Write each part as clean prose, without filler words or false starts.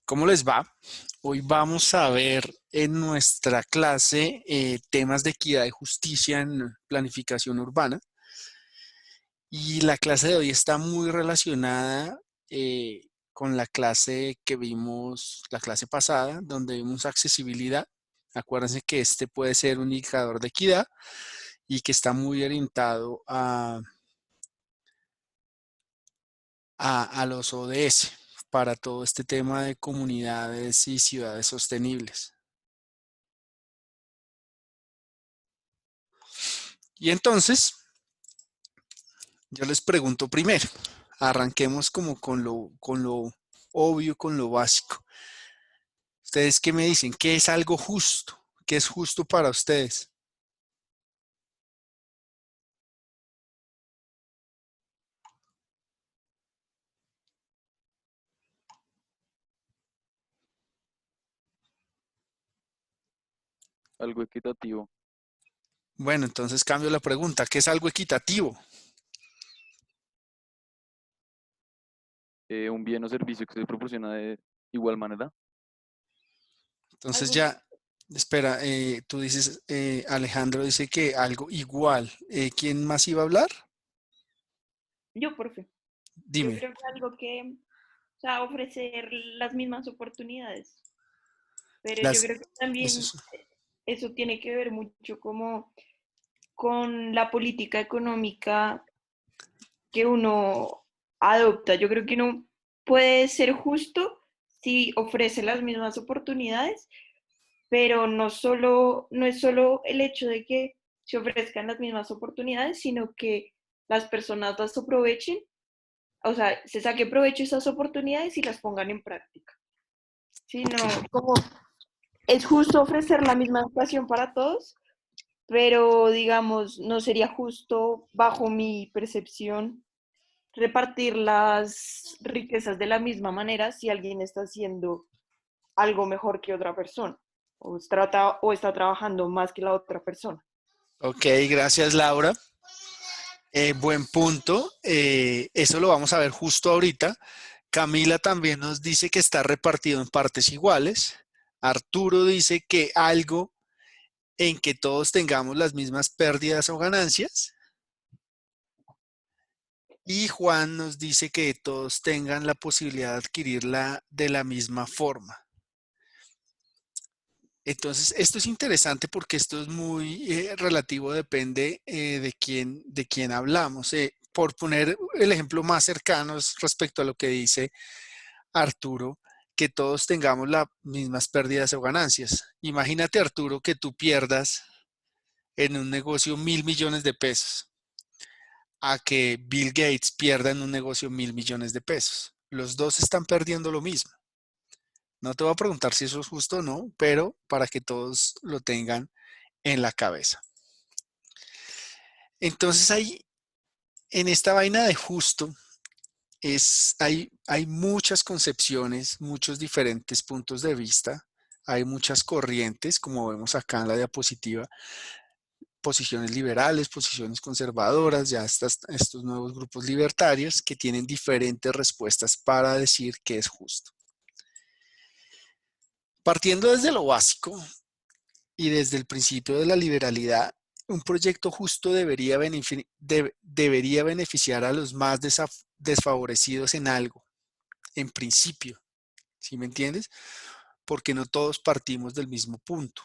¿Cómo les va? Hoy vamos a ver en nuestra clase temas de equidad y justicia en planificación urbana. Y la clase de hoy está muy relacionada con la clase que vimos, la clase pasada, donde vimos accesibilidad. Acuérdense que este puede ser un indicador de equidad y que está muy orientado a los ODS para todo este tema de comunidades y ciudades sostenibles. Y entonces, yo les pregunto primero, arranquemos como con lo obvio, con lo básico. ¿Ustedes qué me dicen? ¿Qué es algo justo? ¿Qué es justo para ustedes? Algo equitativo, Bueno, entonces cambio la pregunta. ¿Qué es algo equitativo? un bien o servicio que se proporciona de igual manera. Entonces Algo que ya, espera, tú dices, Alejandro dice que algo igual. ¿Quién más iba a hablar? yo, profe, yo Dime. creo que algo que, o sea, ofrecer las mismas oportunidades, pero yo Las, creo que eso también es- eso tiene que ver mucho como con la política económica que uno adopta. Yo creo que uno puede ser justo si ofrece las mismas oportunidades, pero no es solo el hecho de que se ofrezcan las mismas oportunidades, sino que las personas las aprovechen, o sea, se saque provecho de esas oportunidades y las pongan en práctica. ok. Sino como es justo ofrecer la misma educación para todos, pero digamos, no sería justo, bajo mi percepción, repartir las riquezas de la misma manera si alguien está haciendo algo mejor que otra persona o está trabajando más que la otra persona. Ok, gracias Laura. Buen punto. Eso lo vamos a ver justo ahorita. Camila también nos dice que está repartido en partes iguales. Arturo dice que algo en que todos tengamos las mismas pérdidas o ganancias. Y Juan nos dice que todos tengan la posibilidad de adquirirla de la misma forma. Entonces, esto es interesante porque esto es muy relativo, depende de quién hablamos. Por poner el ejemplo más cercano respecto a lo que dice Arturo, que todos tengamos las mismas pérdidas o ganancias. Imagínate, Arturo, que tú pierdas en un negocio 1.000 millones de pesos, a que Bill Gates pierda en un negocio 1.000 millones de pesos. Los dos están perdiendo lo mismo. No te voy a preguntar si eso es justo o no, pero para que todos lo tengan en la cabeza. Entonces ahí, en esta vaina de justo, hay muchas concepciones, muchos diferentes puntos de vista, hay muchas corrientes, como vemos acá en la diapositiva, posiciones liberales, posiciones conservadoras, ya estos nuevos grupos libertarios que tienen diferentes respuestas para decir que es justo. Partiendo desde lo básico y desde el principio de la liberalidad, un proyecto justo debería beneficiar a los más desfavorecidos en algo, en principio, ¿sí me entiendes? Porque no todos partimos del mismo punto.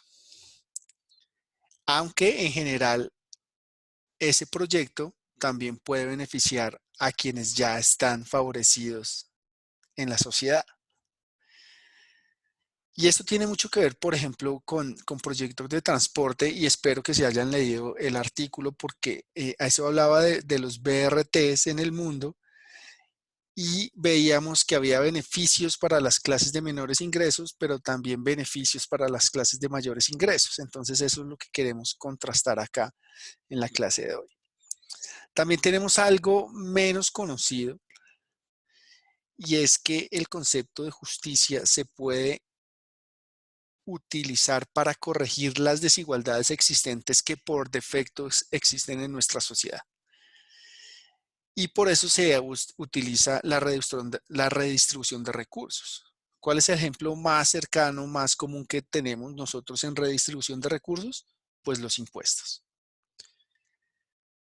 Aunque en general ese proyecto también puede beneficiar a quienes ya están favorecidos en la sociedad. Y esto tiene mucho que ver, por ejemplo, con proyectos de transporte, y espero que se hayan leído el artículo porque a eso hablaba de los BRTs en el mundo, y veíamos que había beneficios para las clases de menores ingresos, pero también beneficios para las clases de mayores ingresos. Entonces eso es lo que queremos contrastar acá en la clase de hoy. También tenemos algo menos conocido, y es que el concepto de justicia se puede utilizar para corregir las desigualdades existentes que por defecto existen en nuestra sociedad. Y por eso se utiliza la redistribución de recursos. ¿Cuál es el ejemplo más cercano, más común que tenemos nosotros en redistribución de recursos? Pues los impuestos.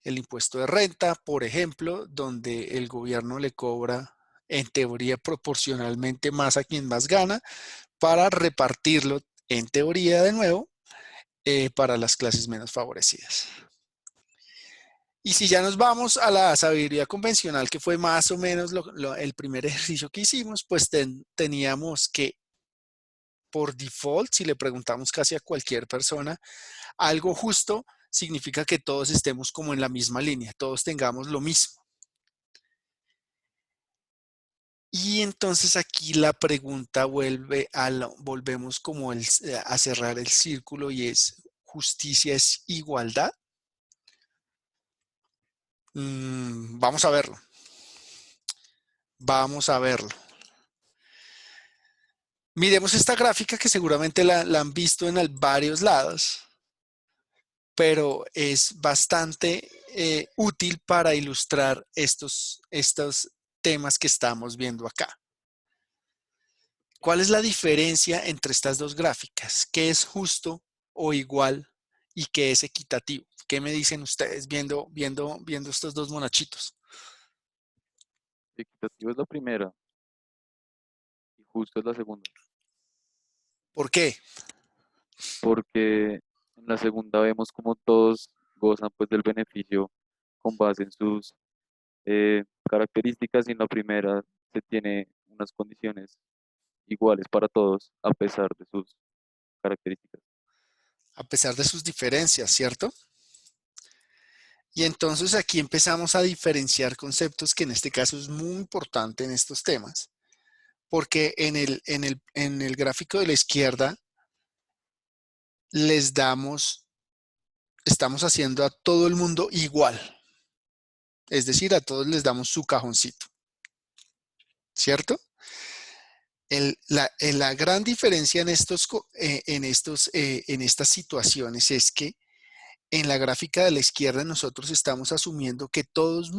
El impuesto de renta, por ejemplo, donde el gobierno le cobra, en teoría, proporcionalmente más a quien más gana para repartirlo, en teoría, de nuevo, para las clases menos favorecidas. Y si ya nos vamos a la sabiduría convencional, que fue más o menos el primer ejercicio que hicimos, pues teníamos que, por default, si le preguntamos casi a cualquier persona, algo justo significa que todos estemos como en la misma línea, todos tengamos lo mismo. Y entonces aquí la pregunta volvemos como a cerrar el círculo y es, ¿justicia es igualdad? Vamos a verlo. Vamos a verlo. Miremos esta gráfica que seguramente la han visto en varios lados, pero es bastante útil para ilustrar estos temas que estamos viendo acá. ¿Cuál es la diferencia entre estas dos gráficas? ¿Qué es justo o igual y qué es equitativo? ¿Qué me dicen ustedes viendo estos dos monachitos? Equitativo es la primera y justo es la segunda. ¿Por qué? Porque en la segunda vemos como todos gozan pues del beneficio con base en sus características y en la primera se tiene unas condiciones iguales para todos a pesar de sus características. A pesar de sus diferencias, ¿cierto? Y entonces aquí empezamos a diferenciar conceptos que en este caso es muy importante en estos temas, porque en el gráfico de la izquierda estamos haciendo a todo el mundo igual, es decir, a todos les damos su cajoncito, ¿cierto? La gran diferencia en estas situaciones es que en la gráfica de la izquierda nosotros estamos asumiendo que todos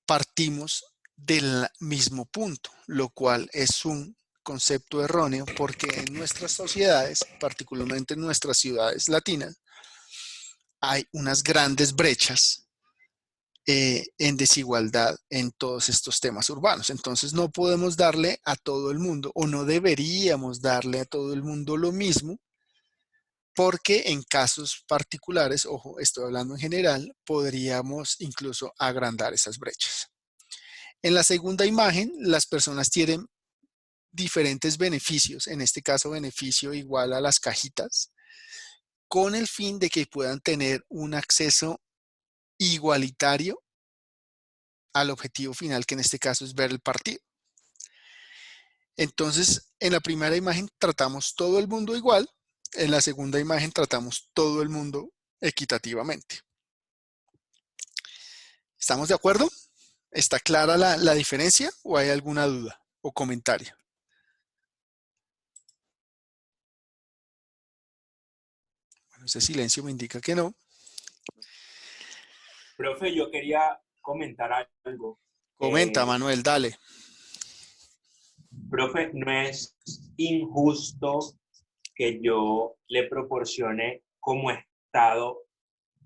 partimos del mismo punto, lo cual es un concepto erróneo porque en nuestras sociedades, particularmente en nuestras ciudades latinas, hay unas grandes brechas en desigualdad en todos estos temas urbanos. Entonces no podemos darle a todo el mundo o no deberíamos darle a todo el mundo lo mismo porque en casos particulares, ojo, estoy hablando en general, podríamos incluso agrandar esas brechas. En la segunda imagen, las personas tienen diferentes beneficios, en este caso beneficio igual a las cajitas, con el fin de que puedan tener un acceso igualitario al objetivo final, que en este caso es ver el partido. Entonces, en la primera imagen tratamos todo el mundo igual, en la segunda imagen tratamos todo el mundo equitativamente. ¿Estamos de acuerdo? ¿Está clara la diferencia o hay alguna duda o comentario? Bueno, ese silencio me indica que no. Profe, yo quería comentar algo. Comenta, Manuel, dale. Profe, ¿no es injusto que yo le proporcione como Estado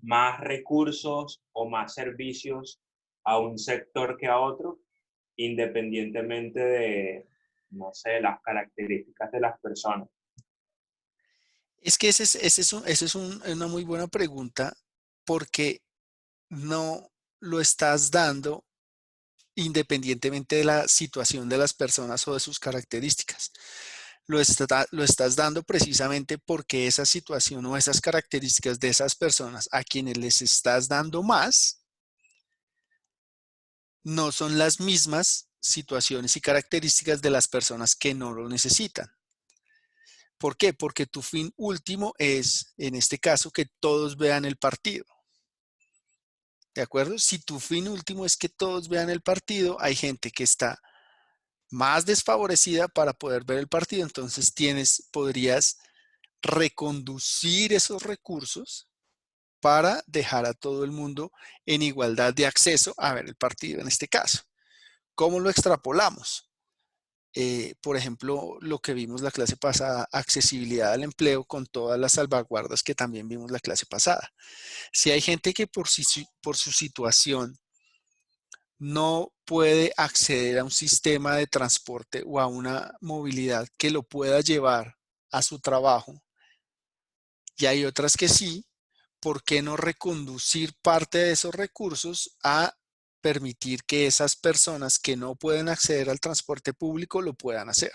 más recursos o más servicios a un sector que a otro, independientemente de, no sé, las características de las personas? Es que esa es una muy buena pregunta porque no lo estás dando independientemente de la situación de las personas o de sus características. Lo estás dando precisamente porque esa situación o esas características de esas personas a quienes les estás dando más no son las mismas situaciones y características de las personas que no lo necesitan. ¿Por qué? Porque tu fin último es, en este caso, que todos vean el partido. ¿De acuerdo? Si tu fin último es que todos vean el partido, hay gente que está más desfavorecida para poder ver el partido, entonces podrías reconducir esos recursos para dejar a todo el mundo en igualdad de acceso a ver el partido en este caso. ¿Cómo lo extrapolamos? Por ejemplo, lo que vimos la clase pasada, accesibilidad al empleo con todas las salvaguardas que también vimos la clase pasada. Si hay gente que por su situación no puede acceder a un sistema de transporte o a una movilidad que lo pueda llevar a su trabajo, y hay otras que sí, ¿por qué no reconducir parte de esos recursos a permitir que esas personas que no pueden acceder al transporte público lo puedan hacer?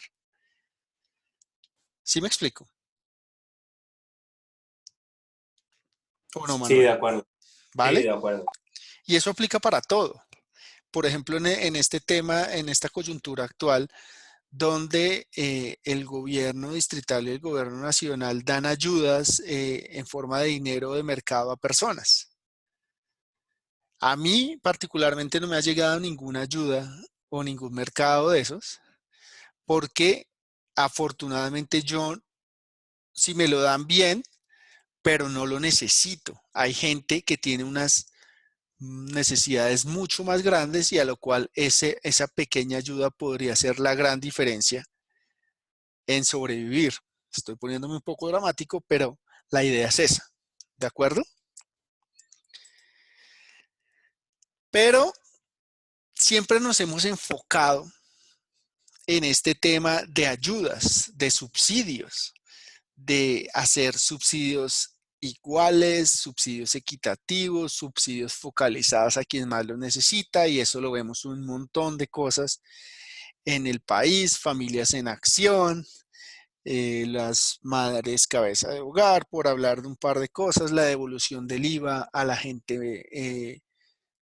¿Sí me explico? ¿O no, Sí, de Manuel? acuerdo. Sí, ¿Vale? de acuerdo. Y eso aplica para todo. Por ejemplo, en este tema, en esta coyuntura actual, donde el gobierno distrital y el gobierno nacional dan ayudas en forma de dinero de mercado a personas. A mí particularmente no me ha llegado ninguna ayuda o ningún mercado de esos, porque afortunadamente yo, si me lo dan bien, pero no lo necesito. Hay gente que tiene unas necesidades mucho más grandes y a lo cual esa pequeña ayuda podría hacer la gran diferencia en sobrevivir. Estoy poniéndome un poco dramático, pero la idea es esa. ¿De acuerdo? Pero siempre nos hemos enfocado en este tema de ayudas, de subsidios, de hacer subsidios iguales, subsidios equitativos, subsidios focalizados a quien más lo necesita, y eso lo vemos un montón de cosas en el país, familias en acción, las madres cabeza de hogar, por hablar de un par de cosas, la devolución del IVA a la gente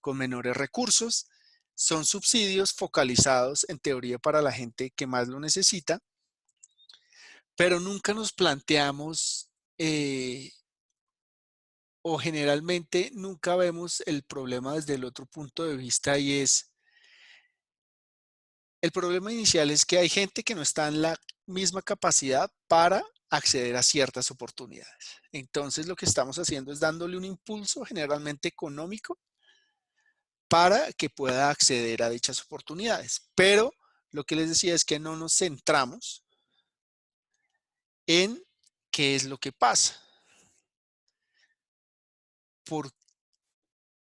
con menores recursos. Son subsidios focalizados en teoría para la gente que más lo necesita, pero nunca nos planteamos o generalmente nunca vemos el problema desde el otro punto de vista, y es, el problema inicial es que hay gente que no está en la misma capacidad para acceder a ciertas oportunidades. Entonces lo que estamos haciendo es dándole un impulso generalmente económico para que pueda acceder a dichas oportunidades. Pero lo que les decía es que no nos centramos en qué es lo que pasa,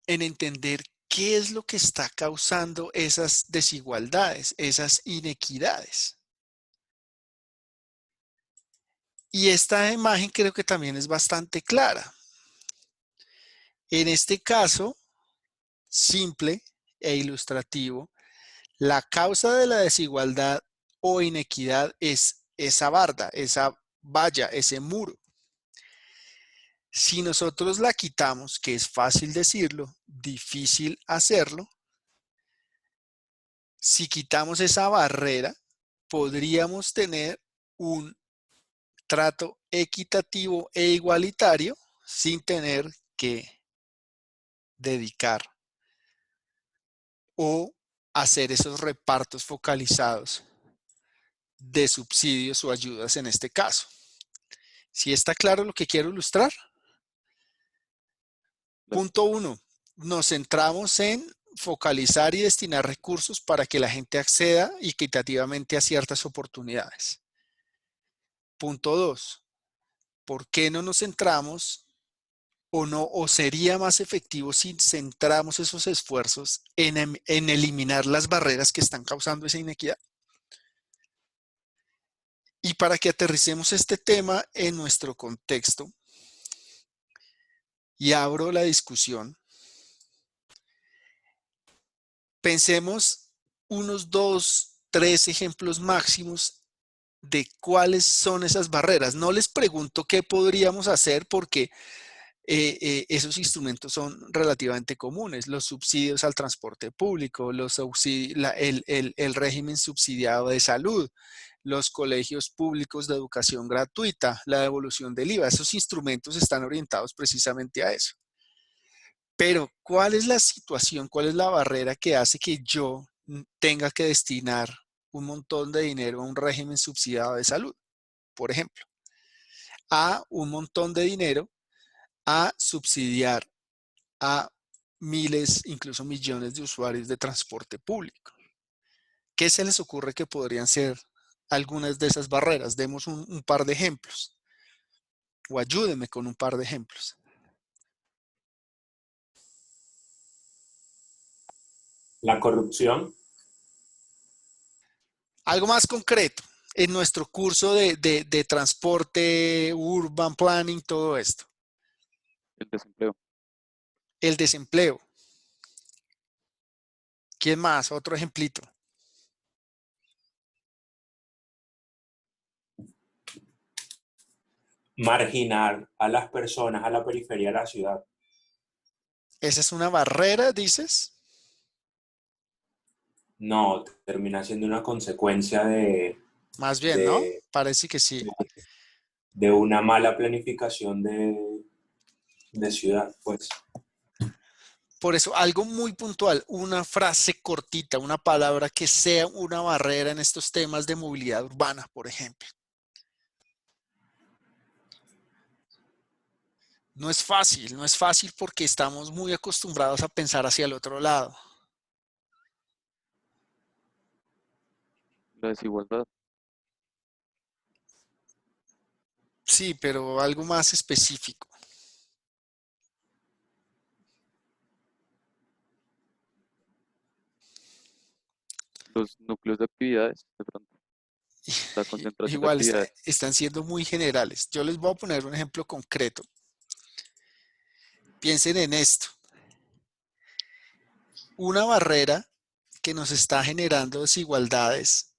en entender qué es lo que está causando esas desigualdades, esas inequidades. Y esta imagen creo que también es bastante clara. En este caso, simple e ilustrativo, la causa de la desigualdad o inequidad es esa barda, esa valla, ese muro. Si nosotros la quitamos, que es fácil decirlo, difícil hacerlo, si quitamos esa barrera, podríamos tener un trato equitativo e igualitario sin tener que dedicar o hacer esos repartos focalizados de subsidios o ayudas en este caso. ¿Sí está claro lo que quiero ilustrar? Punto 1. Nos centramos en focalizar y destinar recursos para que la gente acceda equitativamente a ciertas oportunidades. Punto 2. ¿Por qué no nos centramos o sería más efectivo si centramos esos esfuerzos en eliminar las barreras que están causando esa inequidad? Y para que aterricemos este tema en nuestro contexto, y abro la discusión, pensemos unos 2, 3 ejemplos máximos de cuáles son esas barreras. No les pregunto qué podríamos hacer porque esos instrumentos son relativamente comunes. Los subsidios al transporte público, el régimen subsidiado de salud, los colegios públicos de educación gratuita, la devolución del IVA. Esos instrumentos están orientados precisamente a eso. Pero, ¿cuál es la situación? ¿Cuál es la barrera que hace que yo tenga que destinar un montón de dinero a un régimen subsidiado de salud, por ejemplo? A un montón de dinero a subsidiar a miles, incluso millones de usuarios de transporte público. ¿Qué se les ocurre que podrían ser algunas de esas barreras? Demos un par de ejemplos o ayúdenme con un par de ejemplos. La corrupción, Algo más concreto en nuestro curso de transporte, urban planning, todo esto. El desempleo. El desempleo. ¿Quién más? Otro ejemplito. marginar a las personas a la periferia de la ciudad. ¿Esa es una barrera, dices? No, termina siendo una consecuencia Más bien, ¿no? de, Parece que sí. de una mala planificación de ciudad, pues. Por eso, algo muy puntual, una frase cortita, una palabra que sea una barrera en estos temas de movilidad urbana, por ejemplo. No es fácil porque estamos muy acostumbrados a pensar hacia el otro lado. La desigualdad. Sí, pero algo más específico. Los núcleos de actividades, de pronto. La concentración de Igual actividades. están siendo muy generales. Yo les voy a poner un ejemplo concreto. Piensen en esto. Una barrera que nos está generando desigualdades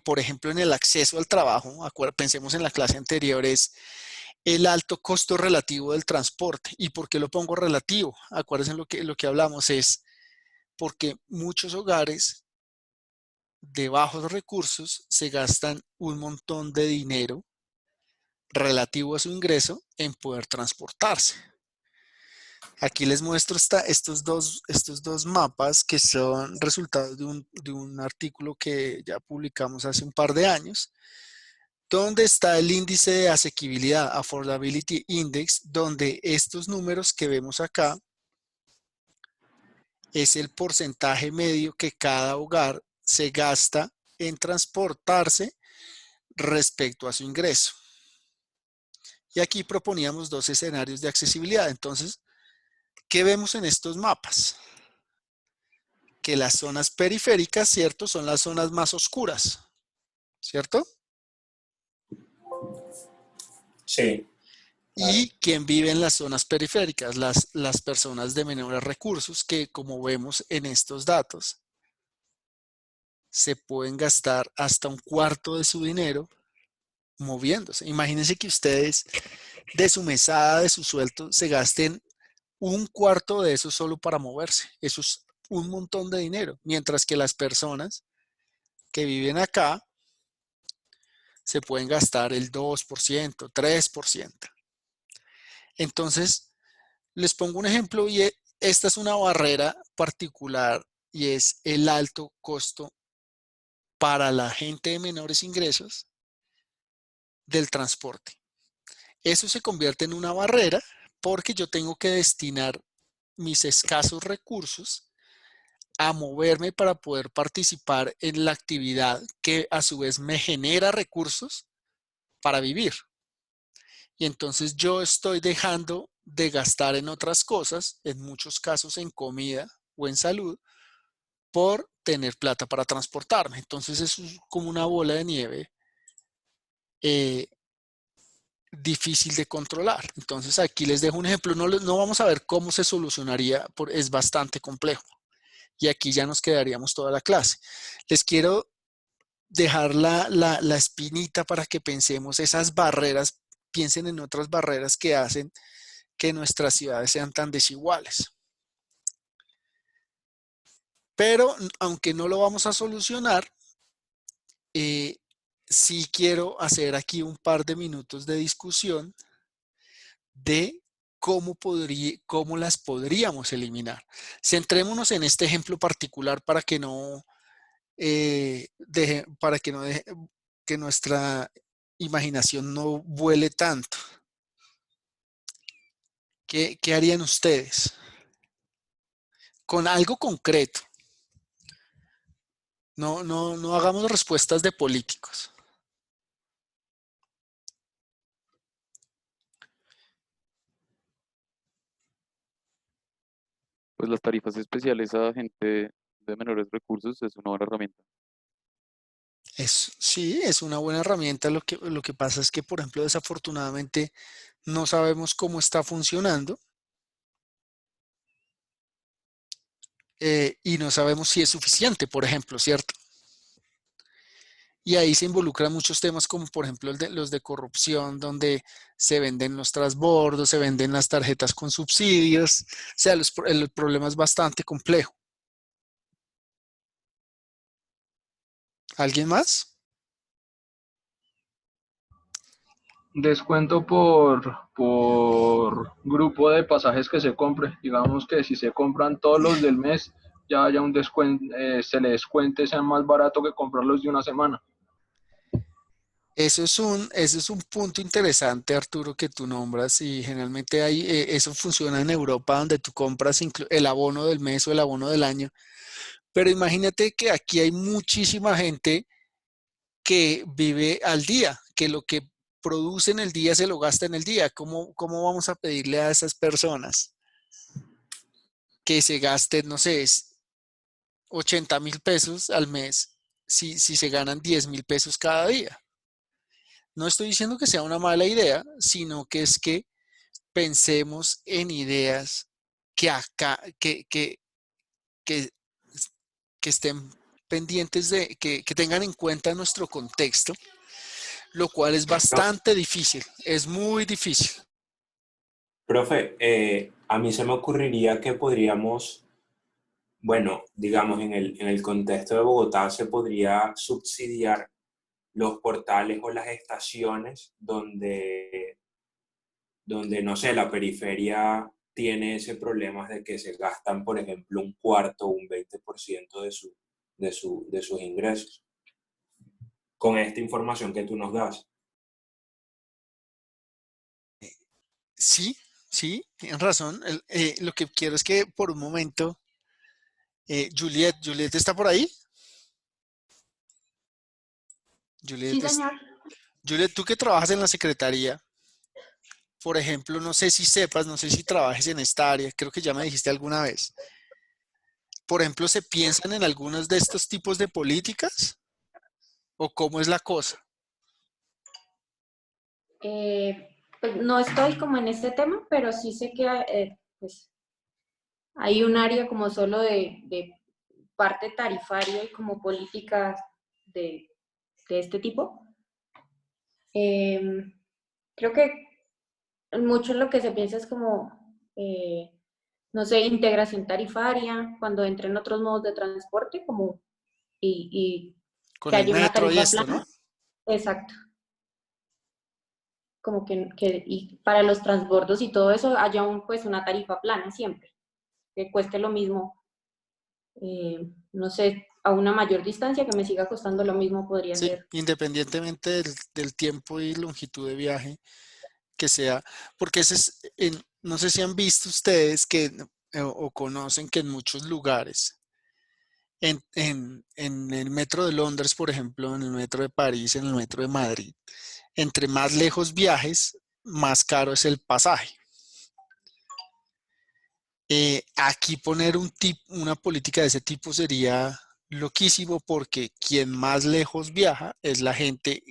por ejemplo, en el acceso al trabajo, pensemos en la clase anterior, es el alto costo relativo del transporte. ¿Y por qué lo pongo relativo? Acuérdense lo que hablamos, es porque muchos hogares de bajos recursos se gastan un montón de dinero relativo a su ingreso en poder transportarse. Aquí les muestro estos dos mapas que son resultados de un artículo que ya publicamos hace un par de años, donde está el índice de asequibilidad, Affordability Index, donde estos números que vemos acá es el porcentaje medio que cada hogar se gasta en transportarse respecto a su ingreso. Y aquí proponíamos dos escenarios de accesibilidad. Entonces, ¿qué vemos en estos mapas? Que las zonas periféricas, ¿cierto? Son las zonas más oscuras, ¿cierto? Sí, claro. Y quien vive en las zonas periféricas, las personas de menores recursos que, como vemos en estos datos, se pueden gastar hasta un cuarto de su dinero moviéndose. Imagínense que ustedes de su mesada, de su sueldo, se gasten un cuarto de eso solo para moverse. Eso es un montón de dinero. Mientras que las personas que viven acá se pueden gastar el 2%, 3%. Entonces, les pongo un ejemplo y esta es una barrera particular y es el alto costo para la gente de menores ingresos del transporte. Eso se convierte en una barrera porque yo tengo que destinar mis escasos recursos a moverme para poder participar en la actividad que a su vez me genera recursos para vivir. Y entonces yo estoy dejando de gastar en otras cosas, en muchos casos en comida o en salud, por tener plata para transportarme. Entonces eso es como una bola de nieve eh, difícil de controlar. Entonces aquí les dejo un ejemplo. No vamos a ver cómo se solucionaría, es bastante complejo. Y aquí ya nos quedaríamos toda la clase. Les quiero dejar la espinita para que pensemos esas barreras, piensen en otras barreras que hacen que nuestras ciudades sean tan desiguales. Pero aunque no lo vamos a solucionar, sí quiero hacer aquí un par de minutos de discusión de cómo las podríamos eliminar. Centrémonos en este ejemplo particular para que no que nuestra imaginación no vuele tanto. ¿Qué harían ustedes? Con algo concreto. No hagamos respuestas de políticos. Pues las tarifas especiales a gente de menores recursos es una buena herramienta. Sí, es una buena herramienta. Lo que pasa es que, por ejemplo, desafortunadamente no sabemos cómo está funcionando y no sabemos si es suficiente, por ejemplo, ¿cierto? Y ahí se involucran muchos temas como, por ejemplo, los de corrupción, donde se venden los transbordos, se venden las tarjetas con subsidios. O sea, el problema es bastante complejo. ¿Alguien más? Descuento por grupo de pasajes que se compre. Digamos que si se compran todos los del mes, ya haya un descuento, se le descuente, sea más barato que comprarlos de una semana. Eso es un punto interesante, Arturo, que tú nombras y generalmente eso funciona en Europa donde tú compras el abono del mes o el abono del año. Pero imagínate que aquí hay muchísima gente que vive al día, que lo que produce en el día se lo gasta en el día. ¿Cómo vamos a pedirle a esas personas que se gasten, no sé, 80.000 pesos al mes si se ganan 10.000 pesos cada día? No estoy diciendo que sea una mala idea, sino que es que pensemos en ideas que acá, que, que estén pendientes que tengan en cuenta nuestro contexto, lo cual es No, bastante difícil, es muy difícil. profe, a mí se me ocurriría que podríamos, bueno, digamos, en el contexto de Bogotá se podría subsidiar los portales o las estaciones donde, no sé, la periferia tiene ese problema de que se gastan, por ejemplo, un cuarto o un 20% de sus ingresos. Con esta información que tú nos das. Sí, sí, tienes razón. Lo que quiero es que por un momento, Juliet está por ahí. Sí, Juliet, señor. Juliet, tú que trabajas en la secretaría, por ejemplo, no sé si sepas, no sé si trabajes en esta área, creo que ya me dijiste alguna vez. Por ejemplo, ¿se piensan en algunos de estos tipos de políticas? ¿O cómo es la cosa? Pues no estoy como en este tema, pero sí sé que pues, hay un área como solo de parte tarifaria y como políticas de, de este tipo. Eh, Creo que mucho lo que se piensa es como, no sé, integración tarifaria, cuando entren otros modos de transporte, como y Con que el haya una metro y tarifa esto, plana. ¿no? Exacto. Como que y para los transbordos y todo eso haya pues una tarifa plana siempre, que cueste lo mismo, no sé, a una mayor distancia que me siga costando lo mismo podría Sí, ser. independientemente del tiempo y longitud de viaje que sea, porque no sé si han visto ustedes o conocen que en muchos lugares, en el metro de Londres, por ejemplo, en el metro de París, en el metro de Madrid, entre más lejos viajes, más caro es el pasaje. Aquí poner una política de ese tipo sería loquísimo porque quien más lejos viaja es la gente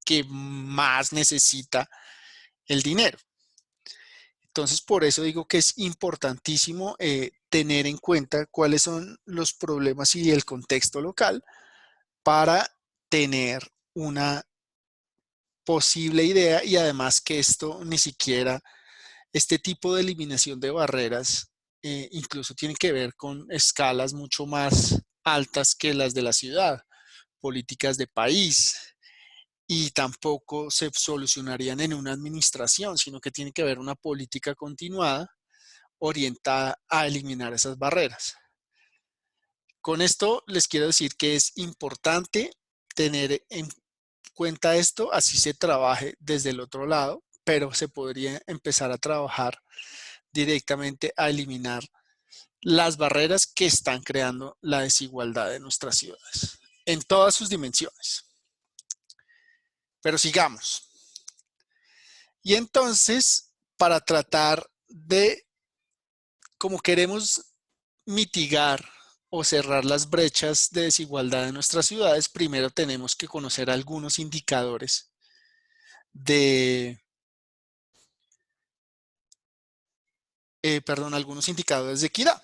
que más necesita el dinero. Entonces, por eso digo que es importantísimo tener en cuenta cuáles son los problemas y el contexto local para tener una posible idea y además que esto ni siquiera, este tipo de eliminación de barreras, incluso tiene que ver con escalas mucho más altas que las de la ciudad, políticas de país, y tampoco se solucionarían en una administración, sino que tiene que haber una política continuada orientada a eliminar esas barreras. Con esto les quiero decir que es importante tener en cuenta esto, así se trabaje desde el otro lado, pero se podría empezar a trabajar directamente a eliminar las barreras que están creando la desigualdad de nuestras ciudades. en todas sus dimensiones. Pero sigamos. Y entonces, para tratar de, como queremos mitigar o cerrar las brechas de desigualdad en nuestras ciudades, primero tenemos que conocer algunos indicadores algunos indicadores de equidad.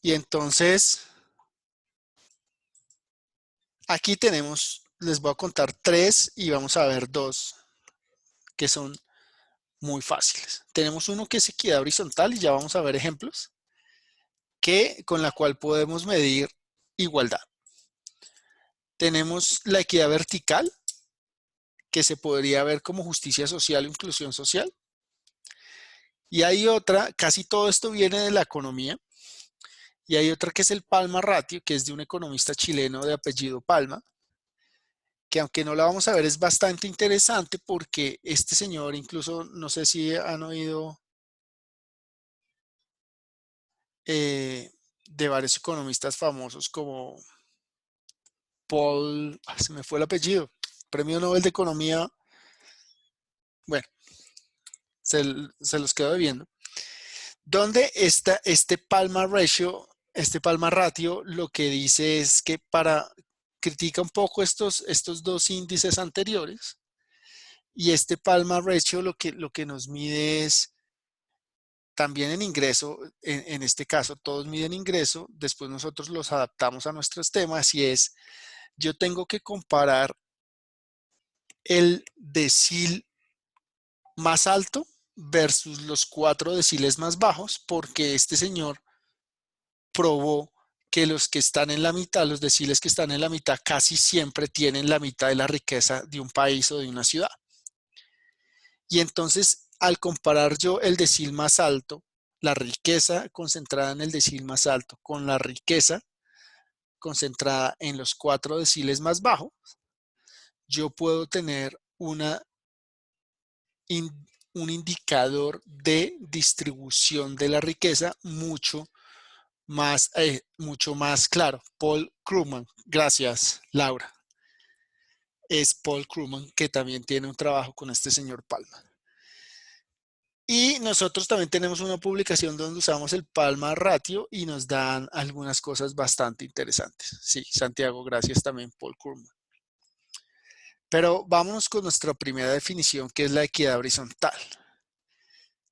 Y entonces, aquí tenemos, les voy a contar 3 y vamos a ver 2 que son muy fáciles. Tenemos uno que es equidad horizontal y ya vamos a ver ejemplos con la cual podemos medir igualdad. Tenemos la equidad vertical, que se podría ver como justicia social o inclusión social. Y hay otra, casi todo esto viene de la economía, y hay otra que es el Palma Ratio, que es de un economista chileno de apellido Palma, que aunque no la vamos a ver es bastante interesante porque este señor, incluso no sé si han oído de varios economistas famosos como Paul, se me fue el apellido, Premio Nobel de Economía, bueno, se los quedo debiendo, donde este Palma Ratio, lo que dice es que critica un poco estos 2 índices anteriores, y este Palma Ratio lo que nos mide es también en ingreso, en este caso todos miden ingreso, después nosotros los adaptamos a nuestros temas y es, yo tengo que comparar el decil más alto versus los 4 deciles más bajos, porque este señor probó que los que están en la mitad, los deciles que están en la mitad, casi siempre tienen la mitad de la riqueza de un país o de una ciudad. Y entonces, al comparar yo el decil más alto, la riqueza concentrada en el decil más alto, con la riqueza concentrada en los 4 deciles más bajos, yo puedo tener un indicador de distribución de la riqueza mucho más claro. Paul Krugman, gracias Laura. Es Paul Krugman, que también tiene un trabajo con este señor Palma. Y nosotros también tenemos una publicación donde usamos el Palma Ratio y nos dan algunas cosas bastante interesantes. Sí, Santiago, gracias también, Paul Krugman. Pero vámonos con nuestra primera definición, que es la equidad horizontal.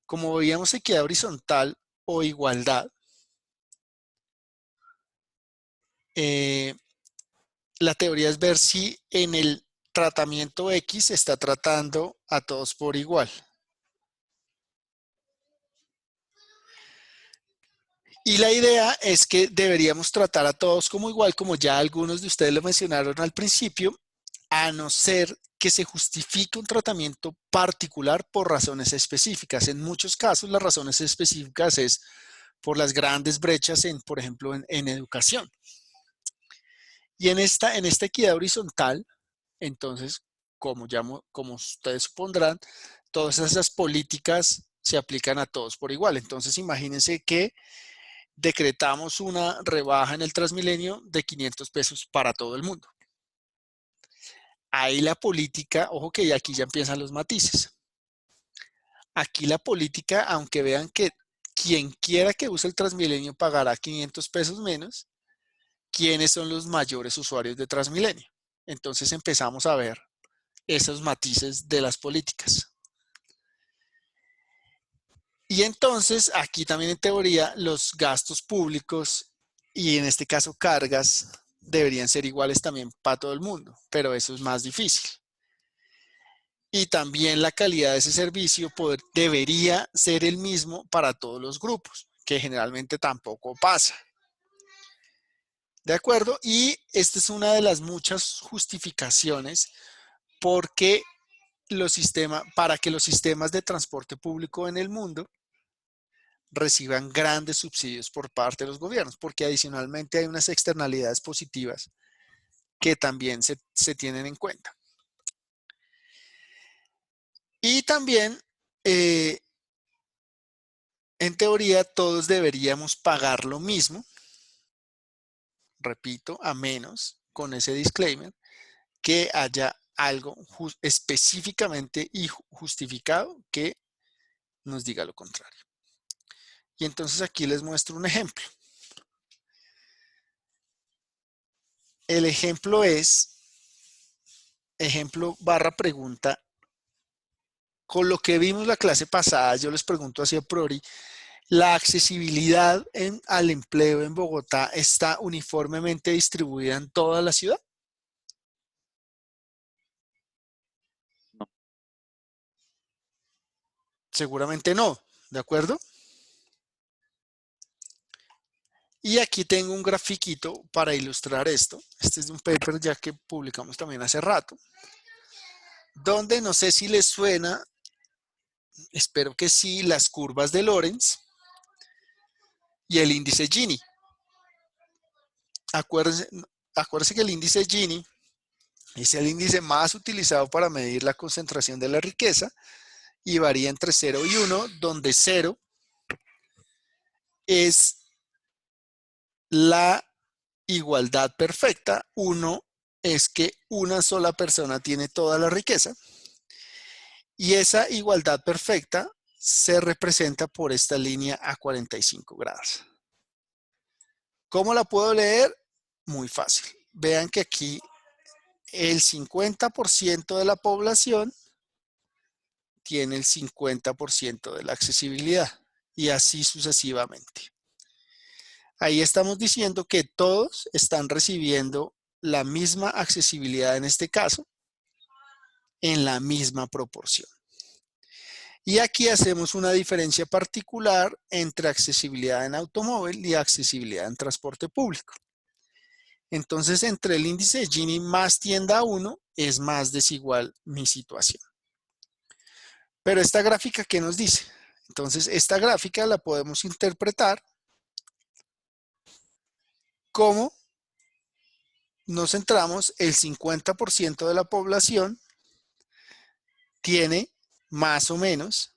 Como veíamos, equidad horizontal o igualdad, la teoría es ver si en el tratamiento X se está tratando a todos por igual. Y la idea es que deberíamos tratar a todos como igual, como ya algunos de ustedes lo mencionaron al principio, a no ser que se justifique un tratamiento particular por razones específicas. En muchos casos, las razones específicas es por las grandes brechas, por ejemplo, en educación. Y en esta equidad horizontal, entonces, como ustedes supondrán, todas esas políticas se aplican a todos por igual. Entonces, imagínense que decretamos una rebaja en el Transmilenio de 500 pesos para todo el mundo. Ahí la política, ojo que aquí ya empiezan los matices. Aquí la política, aunque vean que quien quiera que use el Transmilenio pagará 500 pesos menos, ¿quiénes son los mayores usuarios de Transmilenio? Entonces empezamos a ver esos matices de las políticas. Y entonces aquí también en teoría los gastos públicos y en este caso cargas deberían ser iguales también para todo el mundo, pero eso es más difícil. Y también la calidad de ese servicio debería ser el mismo para todos los grupos, que generalmente tampoco pasa. ¿De acuerdo? Y esta es una de las muchas justificaciones para que los sistemas de transporte público en el mundo reciban grandes subsidios por parte de los gobiernos, porque adicionalmente hay unas externalidades positivas que también se tienen en cuenta. Y también, en teoría, todos deberíamos pagar lo mismo, repito, a menos con ese disclaimer, que haya algo específicamente y justificado que nos diga lo contrario. Y entonces aquí les muestro un ejemplo. El ejemplo es, ejemplo barra pregunta. Con lo que vimos la clase pasada, yo les pregunto así a priori, ¿la accesibilidad al empleo en Bogotá está uniformemente distribuida en toda la ciudad? No. Seguramente no, ¿de acuerdo? Y aquí tengo un grafiquito para ilustrar esto. Este es de un paper ya que publicamos también hace rato, donde no sé si les suena, espero que sí, las curvas de Lorenz y el índice Gini. Acuérdense que el índice Gini es el índice más utilizado para medir la concentración de la riqueza y varía entre 0 y 1, donde 0 es la igualdad perfecta, 1 es que una sola persona tiene toda la riqueza y esa igualdad perfecta se representa por esta línea a 45 grados. ¿Cómo la puedo leer? Muy fácil. Vean que aquí el 50% de la población tiene el 50% de la accesibilidad y así sucesivamente. Ahí estamos diciendo que todos están recibiendo la misma accesibilidad en este caso, en la misma proporción. Y aquí hacemos una diferencia particular entre accesibilidad en automóvil y accesibilidad en transporte público. Entonces, entre el índice de Gini más tienda a 1 es más desigual mi situación. Pero esta gráfica, ¿qué nos dice? Entonces, esta gráfica la podemos interpretar como nos centramos, el 50% de la población tiene más o menos,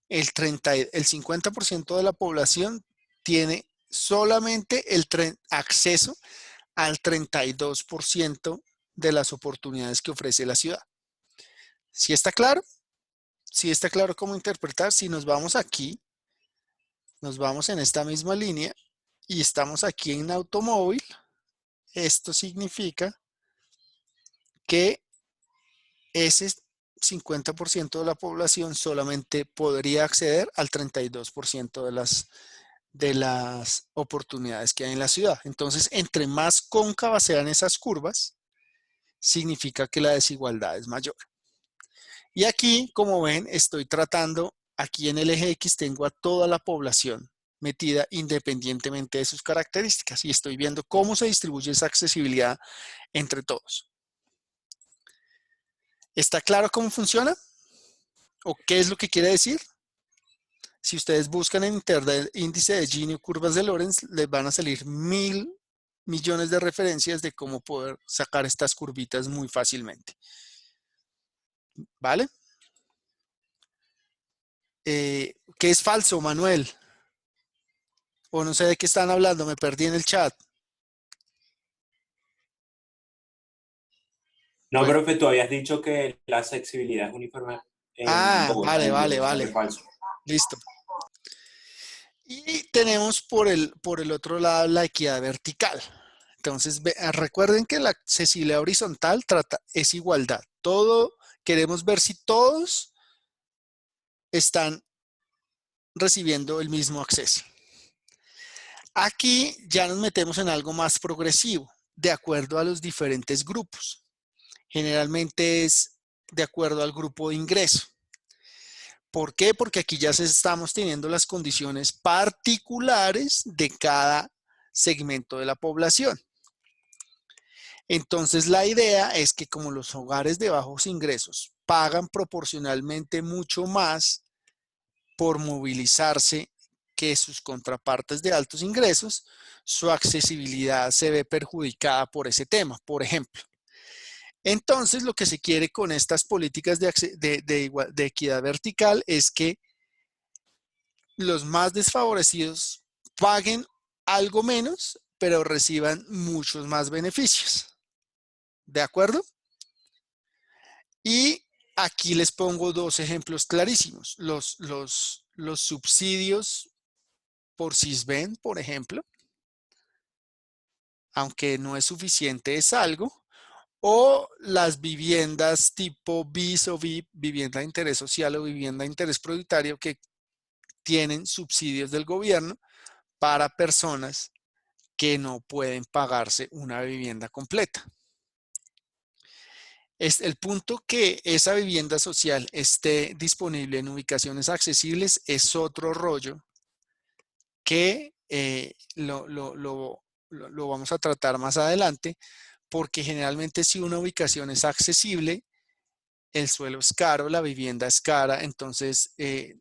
el 50% de la población tiene solamente el acceso al 32% de las oportunidades que ofrece la ciudad. ¿Sí está claro? ¿Sí está claro cómo interpretar? Si nos vamos aquí, nos vamos en esta misma línea y estamos aquí en automóvil, esto significa que ese 50% de la población solamente podría acceder al 32% de las oportunidades que hay en la ciudad. Entonces, entre más cóncavas sean esas curvas, significa que la desigualdad es mayor. Y aquí, como ven, estoy tratando, aquí en el eje X tengo a toda la población metida independientemente de sus características y estoy viendo cómo se distribuye esa accesibilidad entre todos. ¿Está claro cómo funciona? ¿O qué es lo que quiere decir? Si ustedes buscan en internet índice de Gini o curvas de Lorenz, les van a salir 1000 millones de referencias de cómo poder sacar estas curvitas muy fácilmente. ¿Vale? ¿Qué es falso, Manuel? O no sé de qué están hablando, me perdí en el chat. No, Bueno. profe, tú habías dicho que la accesibilidad es uniforme en Ah, Bogotá vale, y vale, yo creo que vale. es falso. Listo. Y tenemos por el otro lado la equidad vertical. Entonces, recuerden que la accesibilidad horizontal es igualdad. Queremos ver si todos están recibiendo el mismo acceso. Aquí ya nos metemos en algo más progresivo, de acuerdo a los diferentes grupos. Generalmente es de acuerdo al grupo de ingreso. ¿Por qué? Porque aquí ya estamos teniendo las condiciones particulares de cada segmento de la población. Entonces, la idea es que como los hogares de bajos ingresos pagan proporcionalmente mucho más por movilizarse que sus contrapartes de altos ingresos, su accesibilidad se ve perjudicada por ese tema, por ejemplo. Entonces, lo que se quiere con estas políticas de equidad vertical es que los más desfavorecidos paguen algo menos, pero reciban muchos más beneficios. ¿De acuerdo? Y aquí les pongo dos ejemplos clarísimos. Los subsidios por Sisbén, por ejemplo, aunque no es suficiente, es algo. O las viviendas tipo BIS o VIP, vivienda de interés social o vivienda de interés prioritario, que tienen subsidios del gobierno para personas que no pueden pagarse una vivienda completa. Es el punto que esa vivienda social esté disponible en ubicaciones accesibles es otro rollo que lo vamos a tratar más adelante, porque generalmente si una ubicación es accesible, el suelo es caro, la vivienda es cara, entonces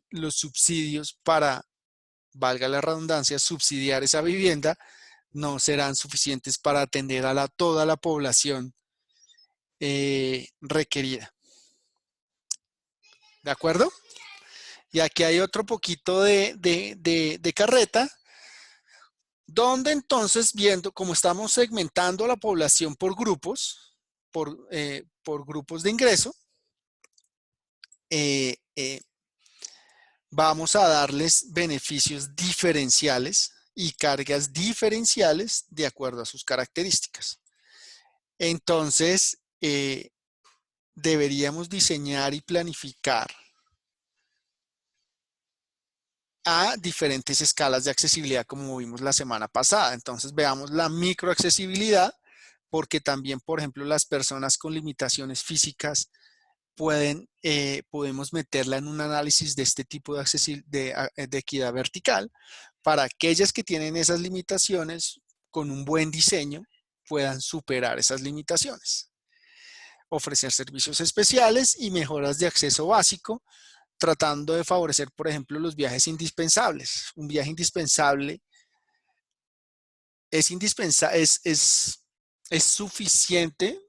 los subsidios para, valga la redundancia, subsidiar esa vivienda no serán suficientes para atender a toda la población requerida. ¿De acuerdo? Y aquí hay otro poquito de carreta, donde entonces, viendo cómo estamos segmentando a la población por grupos, por grupos de ingreso, vamos a darles beneficios diferenciales y cargas diferenciales de acuerdo a sus características. Entonces, deberíamos diseñar y planificar a diferentes escalas de accesibilidad, como vimos la semana pasada. Entonces, veamos la microaccesibilidad, porque también, por ejemplo, las personas con limitaciones físicas podemos meterla en un análisis de este tipo de equidad vertical, para aquellas que tienen esas limitaciones, con un buen diseño, puedan superar esas limitaciones. Ofrecer servicios especiales y mejoras de acceso básico, tratando de favorecer, por ejemplo, los viajes indispensables. Un viaje indispensable es suficiente,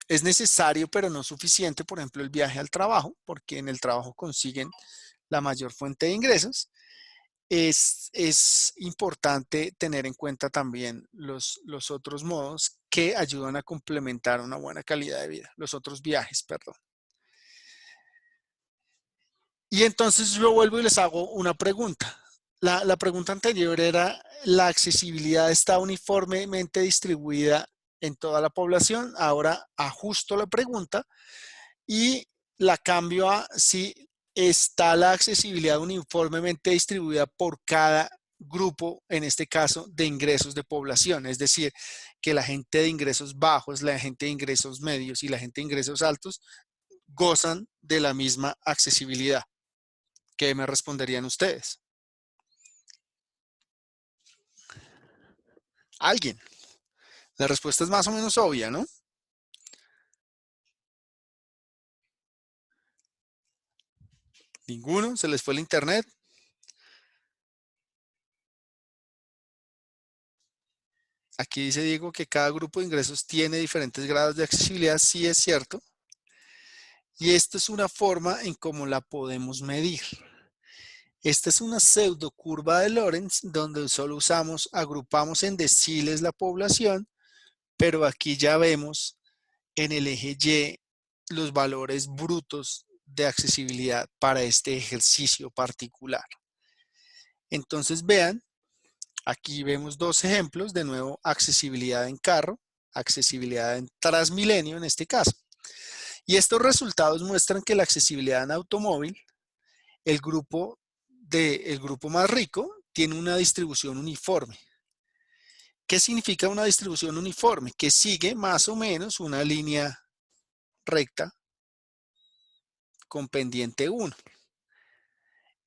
es necesario, pero no suficiente, por ejemplo, el viaje al trabajo, porque en el trabajo consiguen la mayor fuente de ingresos. Es importante tener en cuenta también los otros modos que ayudan a complementar una buena calidad de vida, los otros viajes, perdón. Y entonces yo vuelvo y les hago una pregunta. La pregunta anterior era, ¿la accesibilidad está uniformemente distribuida en toda la población? Ahora ajusto la pregunta y la cambio a si está la accesibilidad uniformemente distribuida por cada grupo, en este caso, de ingresos de población. Es decir, que la gente de ingresos bajos, la gente de ingresos medios y la gente de ingresos altos gozan de la misma accesibilidad. ¿Qué me responderían ustedes? ¿Alguien? La respuesta es más o menos obvia, ¿no? ¿Ninguno? ¿Se les fue el internet? Aquí dice Diego que cada grupo de ingresos tiene diferentes grados de accesibilidad. Sí, es cierto. Y esta es una forma en cómo la podemos medir. Esta es una pseudo curva de Lorenz, donde solo agrupamos en deciles la población, pero aquí ya vemos en el eje Y los valores brutos de accesibilidad para este ejercicio particular. Entonces vean, aquí vemos dos ejemplos, de nuevo, accesibilidad en carro, accesibilidad en Transmilenio en este caso. Y estos resultados muestran que la accesibilidad en automóvil, el grupo más rico, tiene una distribución uniforme. ¿Qué significa una distribución uniforme? Que sigue más o menos una línea recta con pendiente 1.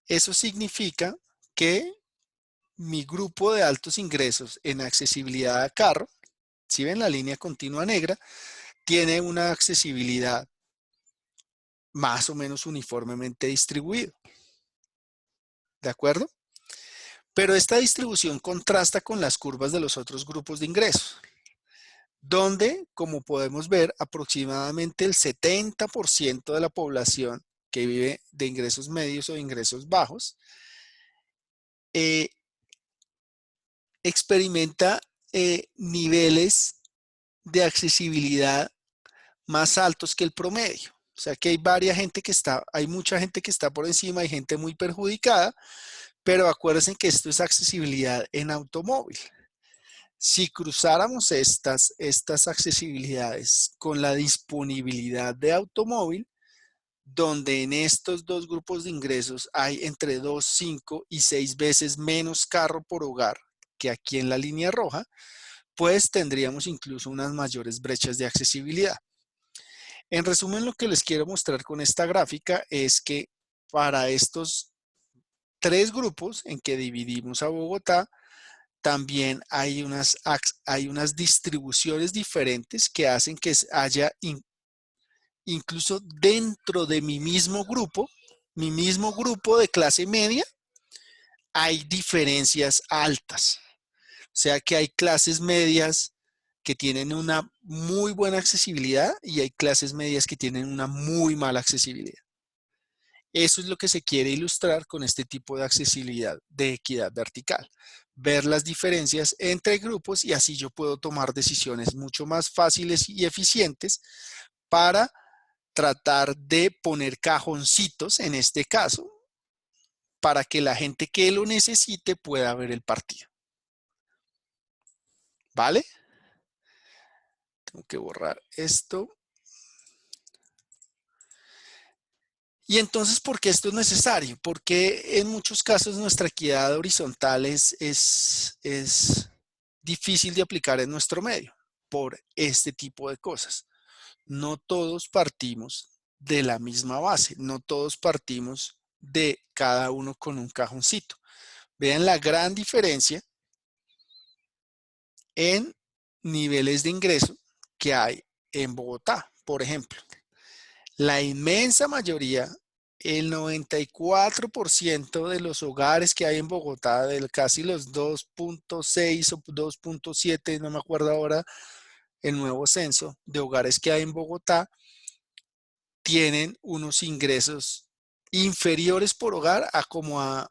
Eso significa que mi grupo de altos ingresos en accesibilidad a carro, si ven la línea continua negra, tiene una accesibilidad más o menos uniformemente distribuida. ¿De acuerdo? Pero esta distribución contrasta con las curvas de los otros grupos de ingresos, donde, como podemos ver, aproximadamente el 70% de la población que vive de ingresos medios o de ingresos bajos experimenta niveles de accesibilidad más altos que el promedio. O sea que hay mucha gente que está por encima, hay gente muy perjudicada, pero acuérdense que esto es accesibilidad en automóvil. Si cruzáramos estas accesibilidades con la disponibilidad de automóvil, donde en estos dos grupos de ingresos hay entre 2, 5 y 6 veces menos carro por hogar que aquí en la línea roja, pues tendríamos incluso unas mayores brechas de accesibilidad. En resumen, lo que les quiero mostrar con esta gráfica es que para estos tres grupos en que dividimos a Bogotá, también hay unas distribuciones diferentes que hacen que haya incluso dentro de mi mismo grupo de clase media, hay diferencias altas. O sea que hay clases medias que tienen una muy buena accesibilidad y hay clases medias que tienen una muy mala accesibilidad. Eso es lo que se quiere ilustrar con este tipo de accesibilidad de equidad vertical. Ver las diferencias entre grupos y así yo puedo tomar decisiones mucho más fáciles y eficientes para tratar de poner cajoncitos en este caso para que la gente que lo necesite pueda ver el partido. ¿Vale? Tengo que borrar esto. Y entonces, ¿por qué esto es necesario? Porque en muchos casos nuestra equidad horizontal es difícil de aplicar en nuestro medio por este tipo de cosas. No todos partimos de la misma base, no todos partimos de cada uno con un cajoncito. Vean la gran diferencia en niveles de ingreso que hay en Bogotá, por ejemplo. La inmensa mayoría, el 94% de los hogares que hay en Bogotá, de casi los 2.6 o 2.7, no me acuerdo ahora, el nuevo censo de hogares que hay en Bogotá, tienen unos ingresos inferiores por hogar a como a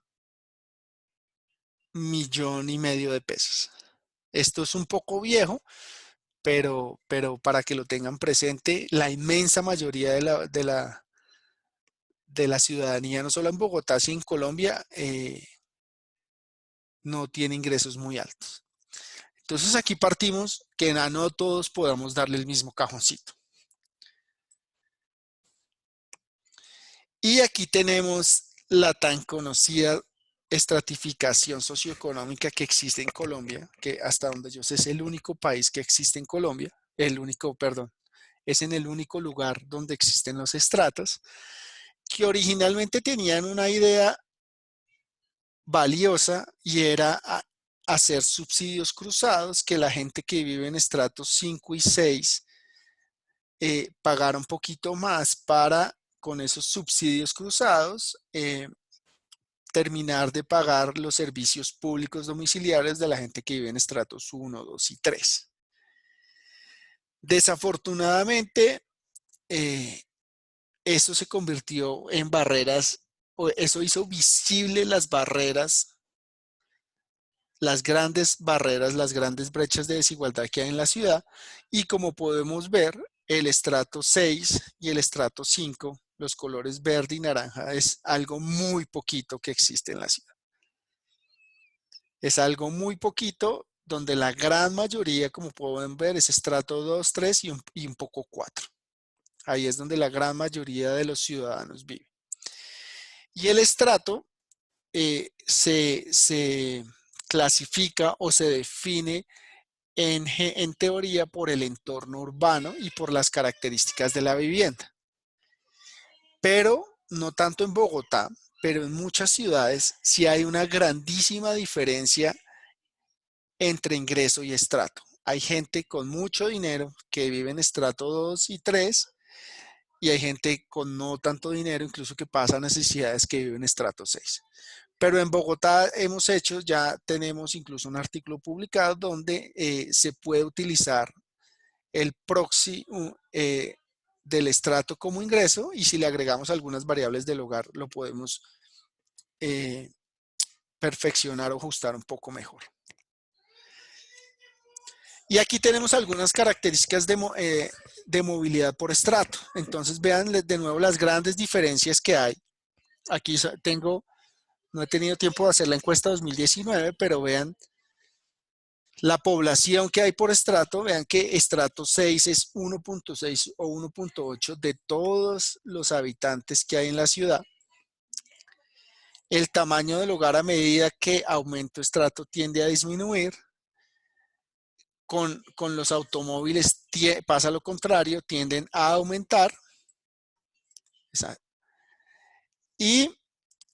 1,500,000 de pesos. Esto es un poco viejo, pero para que lo tengan presente, la inmensa mayoría de la ciudadanía, no solo en Bogotá, sino en Colombia, no tiene ingresos muy altos. Entonces aquí partimos que no todos podamos darle el mismo cajoncito. Y aquí tenemos la tan conocida estratificación socioeconómica que existe en Colombia, que hasta donde yo sé es el único país que existe en Colombia, es en el único lugar donde existen los estratos, que originalmente tenían una idea valiosa y era hacer subsidios cruzados, que la gente que vive en estratos 5 y 6 pagara un poquito más para, con esos subsidios cruzados, terminar de pagar los servicios públicos domiciliarios de la gente que vive en estratos 1, 2 y 3. Desafortunadamente, eso se convirtió en barreras, o eso hizo visible las barreras, las grandes brechas de desigualdad que hay en la ciudad, y como podemos ver, el estrato 6 y el estrato 5, los colores verde y naranja, es algo muy poquito que existe en la ciudad. Es algo muy poquito, donde la gran mayoría, como pueden ver, es estrato 2, 3 y un poco 4. Ahí es donde la gran mayoría de los ciudadanos vive. Y el estrato se clasifica o se define en teoría por el entorno urbano y por las características de la vivienda. Pero no tanto en Bogotá, pero en muchas ciudades sí hay una grandísima diferencia entre ingreso y estrato. Hay gente con mucho dinero que vive en estrato 2 y 3 y hay gente con no tanto dinero, incluso que pasa necesidades, que vive en estrato 6. Pero en Bogotá ya tenemos incluso un artículo publicado donde se puede utilizar el proxy del estrato como ingreso, y si le agregamos algunas variables del hogar lo podemos perfeccionar o ajustar un poco mejor. Y aquí tenemos algunas características de movilidad por estrato. Entonces vean de nuevo las grandes diferencias que hay. Aquí no he tenido tiempo de hacer la encuesta 2019, pero vean la población que hay por estrato. Vean que estrato 6 es 1.6 o 1.8 de todos los habitantes que hay en la ciudad. El tamaño del hogar a medida que aumenta estrato tiende a disminuir. Con los automóviles pasa lo contrario, tienden a aumentar. Y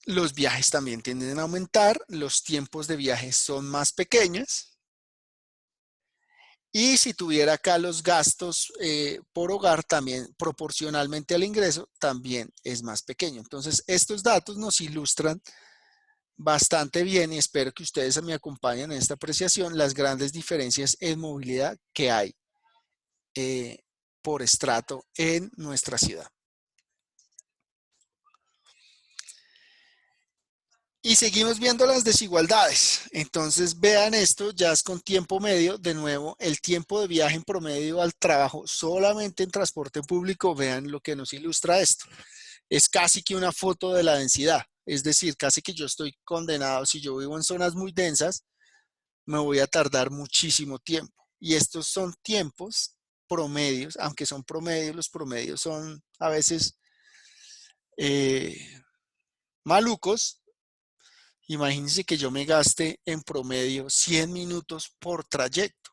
los viajes también tienden a aumentar, los tiempos de viaje son más pequeños. Y si tuviera acá los gastos por hogar también proporcionalmente al ingreso, también es más pequeño. Entonces, estos datos nos ilustran bastante bien y espero que ustedes me acompañen en esta apreciación, las grandes diferencias en movilidad que hay por estrato en nuestra ciudad. Y seguimos viendo las desigualdades. Entonces vean esto, ya es con tiempo medio. De nuevo, el tiempo de viaje en promedio al trabajo solamente en transporte público. Vean lo que nos ilustra esto. Es casi que una foto de la densidad. Es decir, casi que yo estoy condenado. Si yo vivo en zonas muy densas, me voy a tardar muchísimo tiempo. Y estos son tiempos promedios, aunque son promedios, los promedios son a veces malucos. Imagínense que yo me gaste en promedio 100 minutos por trayecto.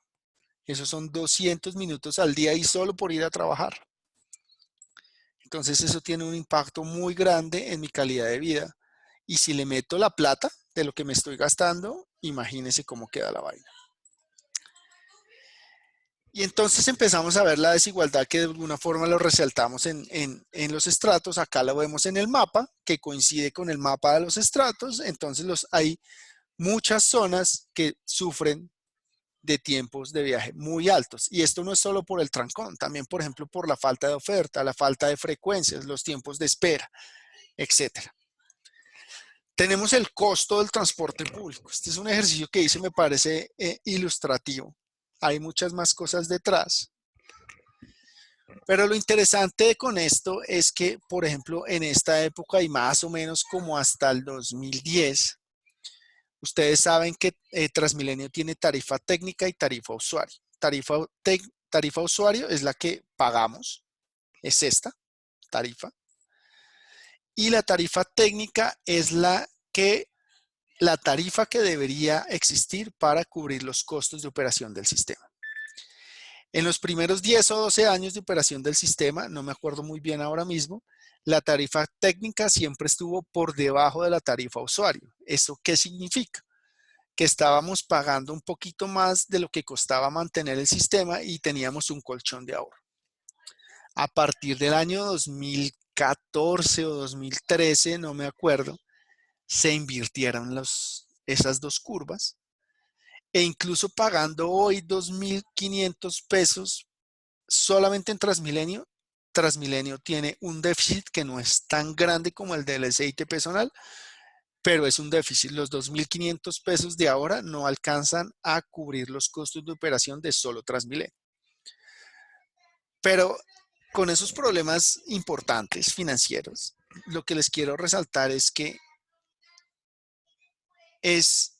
Esos son 200 minutos al día y solo por ir a trabajar. Entonces eso tiene un impacto muy grande en mi calidad de vida. Y si le meto la plata de lo que me estoy gastando, imagínense cómo queda la vaina. Y entonces empezamos a ver la desigualdad que de alguna forma lo resaltamos en los estratos. Acá lo vemos en el mapa, que coincide con el mapa de los estratos. Entonces hay muchas zonas que sufren de tiempos de viaje muy altos. Y esto no es solo por el trancón, también, por ejemplo, por la falta de oferta, la falta de frecuencias, los tiempos de espera, etcétera. Tenemos el costo del transporte público. Este es un ejercicio que hice, me parece ilustrativo. Hay muchas más cosas detrás. Pero lo interesante con esto es que, por ejemplo, en esta época y más o menos como hasta el 2010, ustedes saben que Transmilenio tiene tarifa técnica y tarifa usuario. Tarifa usuario es la que pagamos, es esta tarifa. Y la tarifa técnica es la tarifa que debería existir para cubrir los costos de operación del sistema. En los primeros 10 o 12 años de operación del sistema, no me acuerdo muy bien ahora mismo, la tarifa técnica siempre estuvo por debajo de la tarifa usuario. ¿Eso qué significa? Que estábamos pagando un poquito más de lo que costaba mantener el sistema y teníamos un colchón de ahorro. A partir del año 2014 o 2013, no me acuerdo, se invirtieron esas dos curvas e incluso pagando hoy 2.500 pesos solamente en Transmilenio, Transmilenio tiene un déficit que no es tan grande como el del SIT personal, pero es un déficit. Los 2.500 pesos de ahora no alcanzan a cubrir los costos de operación de solo Transmilenio. Pero con esos problemas importantes financieros, lo que les quiero resaltar es que es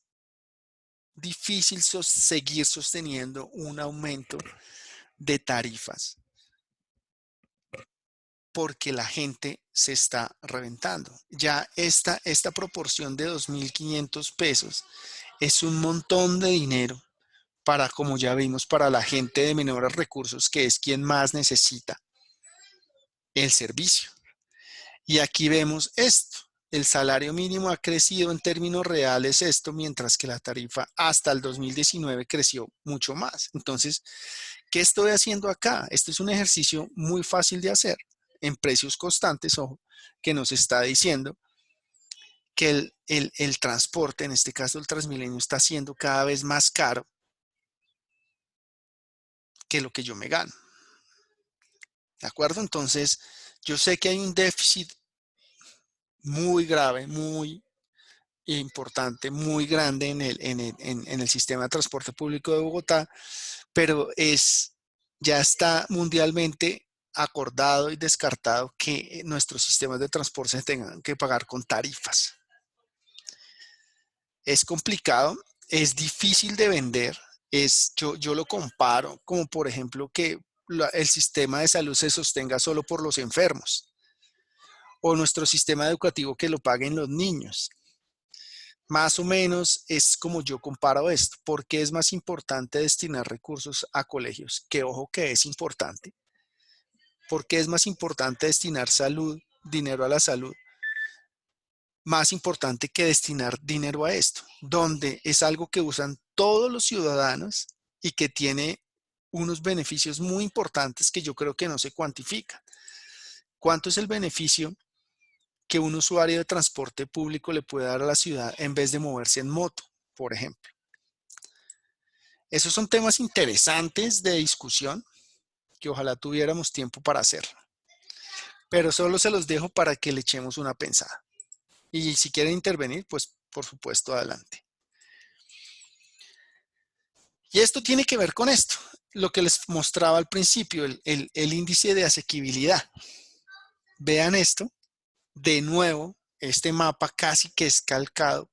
difícil seguir sosteniendo un aumento de tarifas porque la gente se está reventando. Ya esta proporción de 2.500 pesos es un montón de dinero para, como ya vimos, para la gente de menores recursos, que es quien más necesita el servicio. Y aquí vemos esto. El salario mínimo ha crecido en términos reales esto, mientras que la tarifa hasta el 2019 creció mucho más. Entonces, ¿qué estoy haciendo acá? Este es un ejercicio muy fácil de hacer en precios constantes, ojo, que nos está diciendo que el transporte, en este caso el Transmilenio, está siendo cada vez más caro que lo que yo me gano. ¿De acuerdo? Entonces, yo sé que hay un déficit muy grave, muy importante, muy grande en el sistema de transporte público de Bogotá, pero ya está mundialmente acordado y descartado que nuestros sistemas de transporte se tengan que pagar con tarifas. Es complicado, es difícil de vender, yo lo comparo como por ejemplo que el sistema de salud se sostenga solo por los enfermos o nuestro sistema educativo que lo paguen los niños. Más o menos es como yo comparo esto. ¿Por qué es más importante destinar recursos a colegios? Que ojo que es importante. ¿Por qué es más importante destinar dinero a la salud? Más importante que destinar dinero a esto, donde es algo que usan todos los ciudadanos y que tiene unos beneficios muy importantes que yo creo que no se cuantifican. ¿Cuánto es el beneficio que un usuario de transporte público le puede dar a la ciudad en vez de moverse en moto, por ejemplo? Esos son temas interesantes de discusión que ojalá tuviéramos tiempo para hacerlo. Pero solo se los dejo para que le echemos una pensada. Y si quieren intervenir, pues por supuesto, adelante. Y esto tiene que ver con esto, lo que les mostraba al principio, el índice de asequibilidad. Vean esto, de nuevo, este mapa casi que es calcado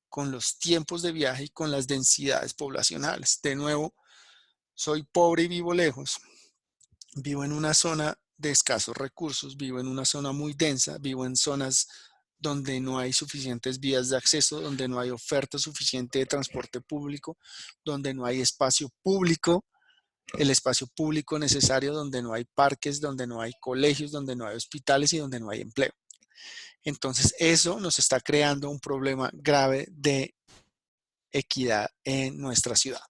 con los tiempos de viaje y con las densidades poblacionales. De nuevo, soy pobre y vivo lejos. Vivo en una zona de escasos recursos, vivo en una zona muy densa, vivo en zonas donde no hay suficientes vías de acceso, donde no hay oferta suficiente de transporte público, donde no hay espacio público, el espacio público necesario, donde no hay parques, donde no hay colegios, donde no hay hospitales y donde no hay empleo. Entonces, eso nos está creando un problema grave de equidad en nuestra ciudad.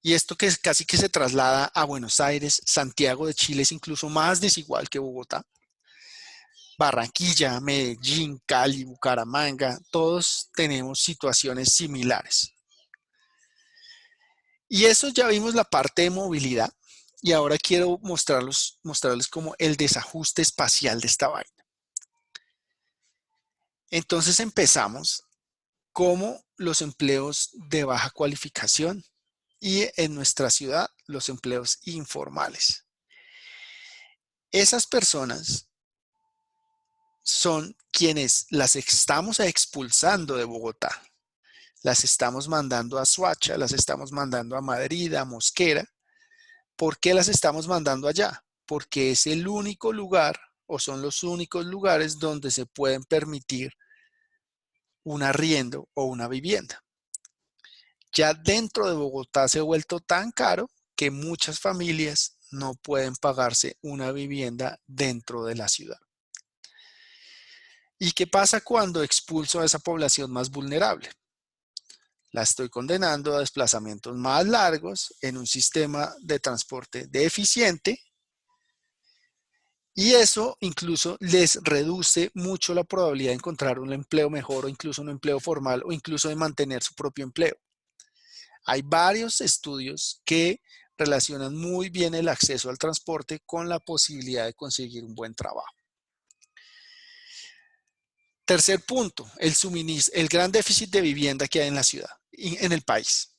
Y esto que casi que se traslada a Buenos Aires, Santiago de Chile es incluso más desigual que Bogotá. Barranquilla, Medellín, Cali, Bucaramanga, todos tenemos situaciones similares. Y eso ya vimos la parte de movilidad y ahora quiero mostrarles como el desajuste espacial de esta vaina. Entonces empezamos como los empleos de baja cualificación y en nuestra ciudad los empleos informales. Esas personas son quienes las estamos expulsando de Bogotá. Las estamos mandando a Soacha, las estamos mandando a Madrid, a Mosquera. ¿Por qué las estamos mandando allá? Porque es el único lugar o son los únicos lugares donde se pueden permitir un arriendo o una vivienda. Ya dentro de Bogotá se ha vuelto tan caro que muchas familias no pueden pagarse una vivienda dentro de la ciudad. ¿Y qué pasa cuando expulso a esa población más vulnerable? La estoy condenando a desplazamientos más largos en un sistema de transporte deficiente y eso incluso les reduce mucho la probabilidad de encontrar un empleo mejor o incluso un empleo formal o incluso de mantener su propio empleo. Hay varios estudios que relacionan muy bien el acceso al transporte con la posibilidad de conseguir un buen trabajo. Tercer punto, el gran déficit de vivienda que hay en la ciudad, en el país.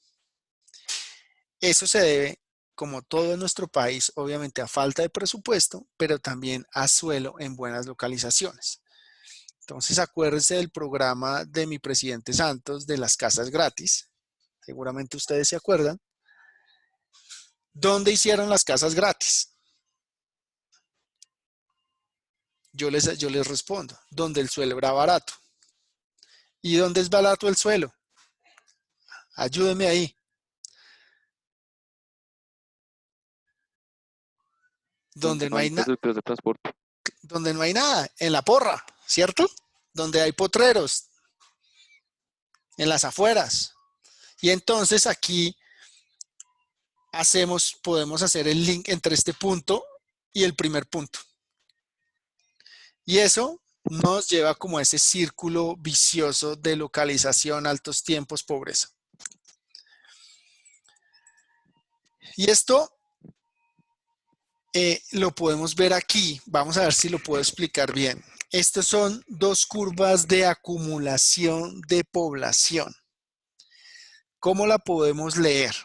Eso se debe, como todo en nuestro país, obviamente a falta de presupuesto, pero también a suelo en buenas localizaciones. Entonces, acuérdense del programa de mi presidente Santos de las casas gratis. Seguramente ustedes se acuerdan. ¿Dónde hicieron las casas gratis? Yo les respondo, donde el suelo era barato. ¿Y dónde es barato el suelo? Ayúdenme ahí. Donde no hay nada. De transporte. Donde no hay nada, en la porra, ¿cierto? Donde hay potreros, en las afueras. Y entonces aquí podemos hacer el link entre este punto y el primer punto. Y eso nos lleva como a ese círculo vicioso de localización, altos tiempos, pobreza. Y esto lo podemos ver aquí. Vamos a ver si lo puedo explicar bien. Estas son dos curvas de acumulación de población. ¿Cómo la podemos leer?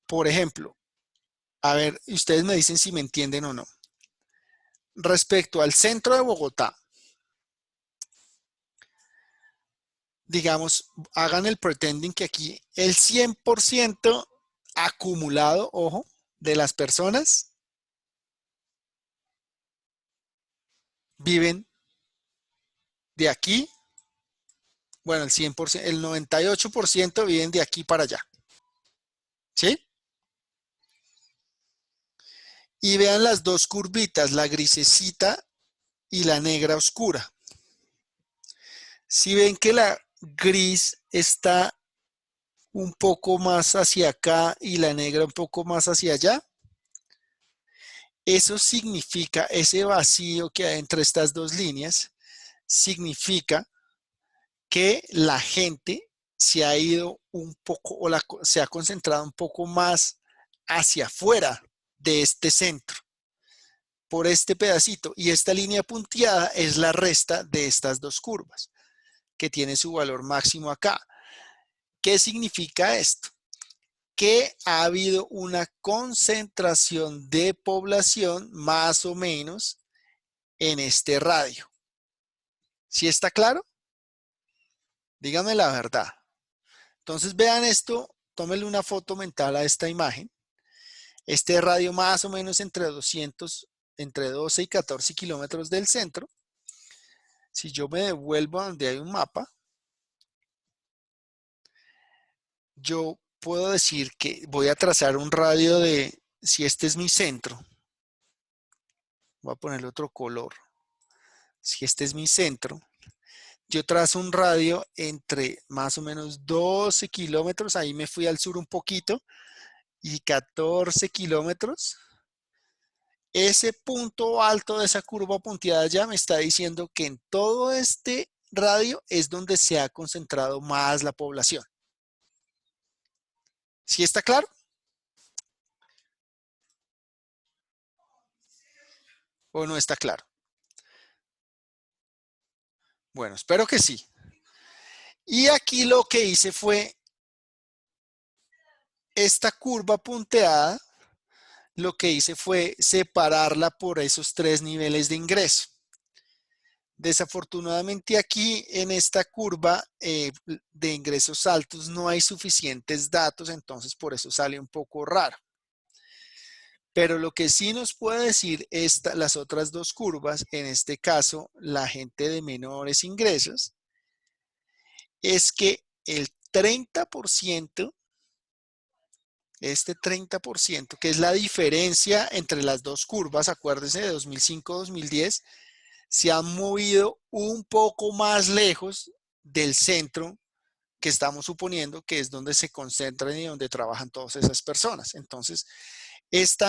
Por ejemplo, a ver, ustedes me dicen si me entienden o no. Respecto al centro de Bogotá, digamos, hagan el pretending que aquí el 100% acumulado, ojo, de las personas viven de aquí, bueno, el 100%, el 98% viven de aquí para allá. ¿Sí? Y vean las dos curvitas, la grisecita y la negra oscura. Si ven que la gris está un poco más hacia acá y la negra un poco más hacia allá, eso significa, ese vacío que hay entre estas dos líneas, significa que la gente se ha ido un poco o se ha concentrado un poco más hacia afuera de este centro, por este pedacito. Y esta línea punteada es la resta de estas dos curvas, que tiene su valor máximo acá. ¿Qué significa esto? Que ha habido una concentración de población más o menos en este radio. ¿Sí está claro? Díganme la verdad. Entonces vean esto, tómenle una foto mental a esta imagen. Este radio más o menos entre 12 y 14 kilómetros del centro. Si yo me devuelvo a donde hay un mapa, yo puedo decir que voy a trazar un radio de, si este es mi centro, voy a ponerle otro color. Si este es mi centro, yo trazo un radio entre más o menos 12 kilómetros, ahí me fui al sur un poquito, y 14 kilómetros. Ese punto alto de esa curva punteada ya me está diciendo que en todo este radio es donde se ha concentrado más la población. ¿Sí está claro? ¿O no está claro? Bueno, espero que sí. Y aquí lo que hice fue esta curva punteada, lo que hice fue separarla por esos tres niveles de ingreso. Desafortunadamente aquí en esta curva de ingresos altos no hay suficientes datos, entonces por eso sale un poco raro. Pero lo que sí nos puede decir las otras dos curvas, en este caso la gente de menores ingresos, es que el 30%, este 30%, que es la diferencia entre las dos curvas, acuérdense de 2005-2010, se han movido un poco más lejos del centro que estamos suponiendo que es donde se concentran y donde trabajan todas esas personas. Entonces, este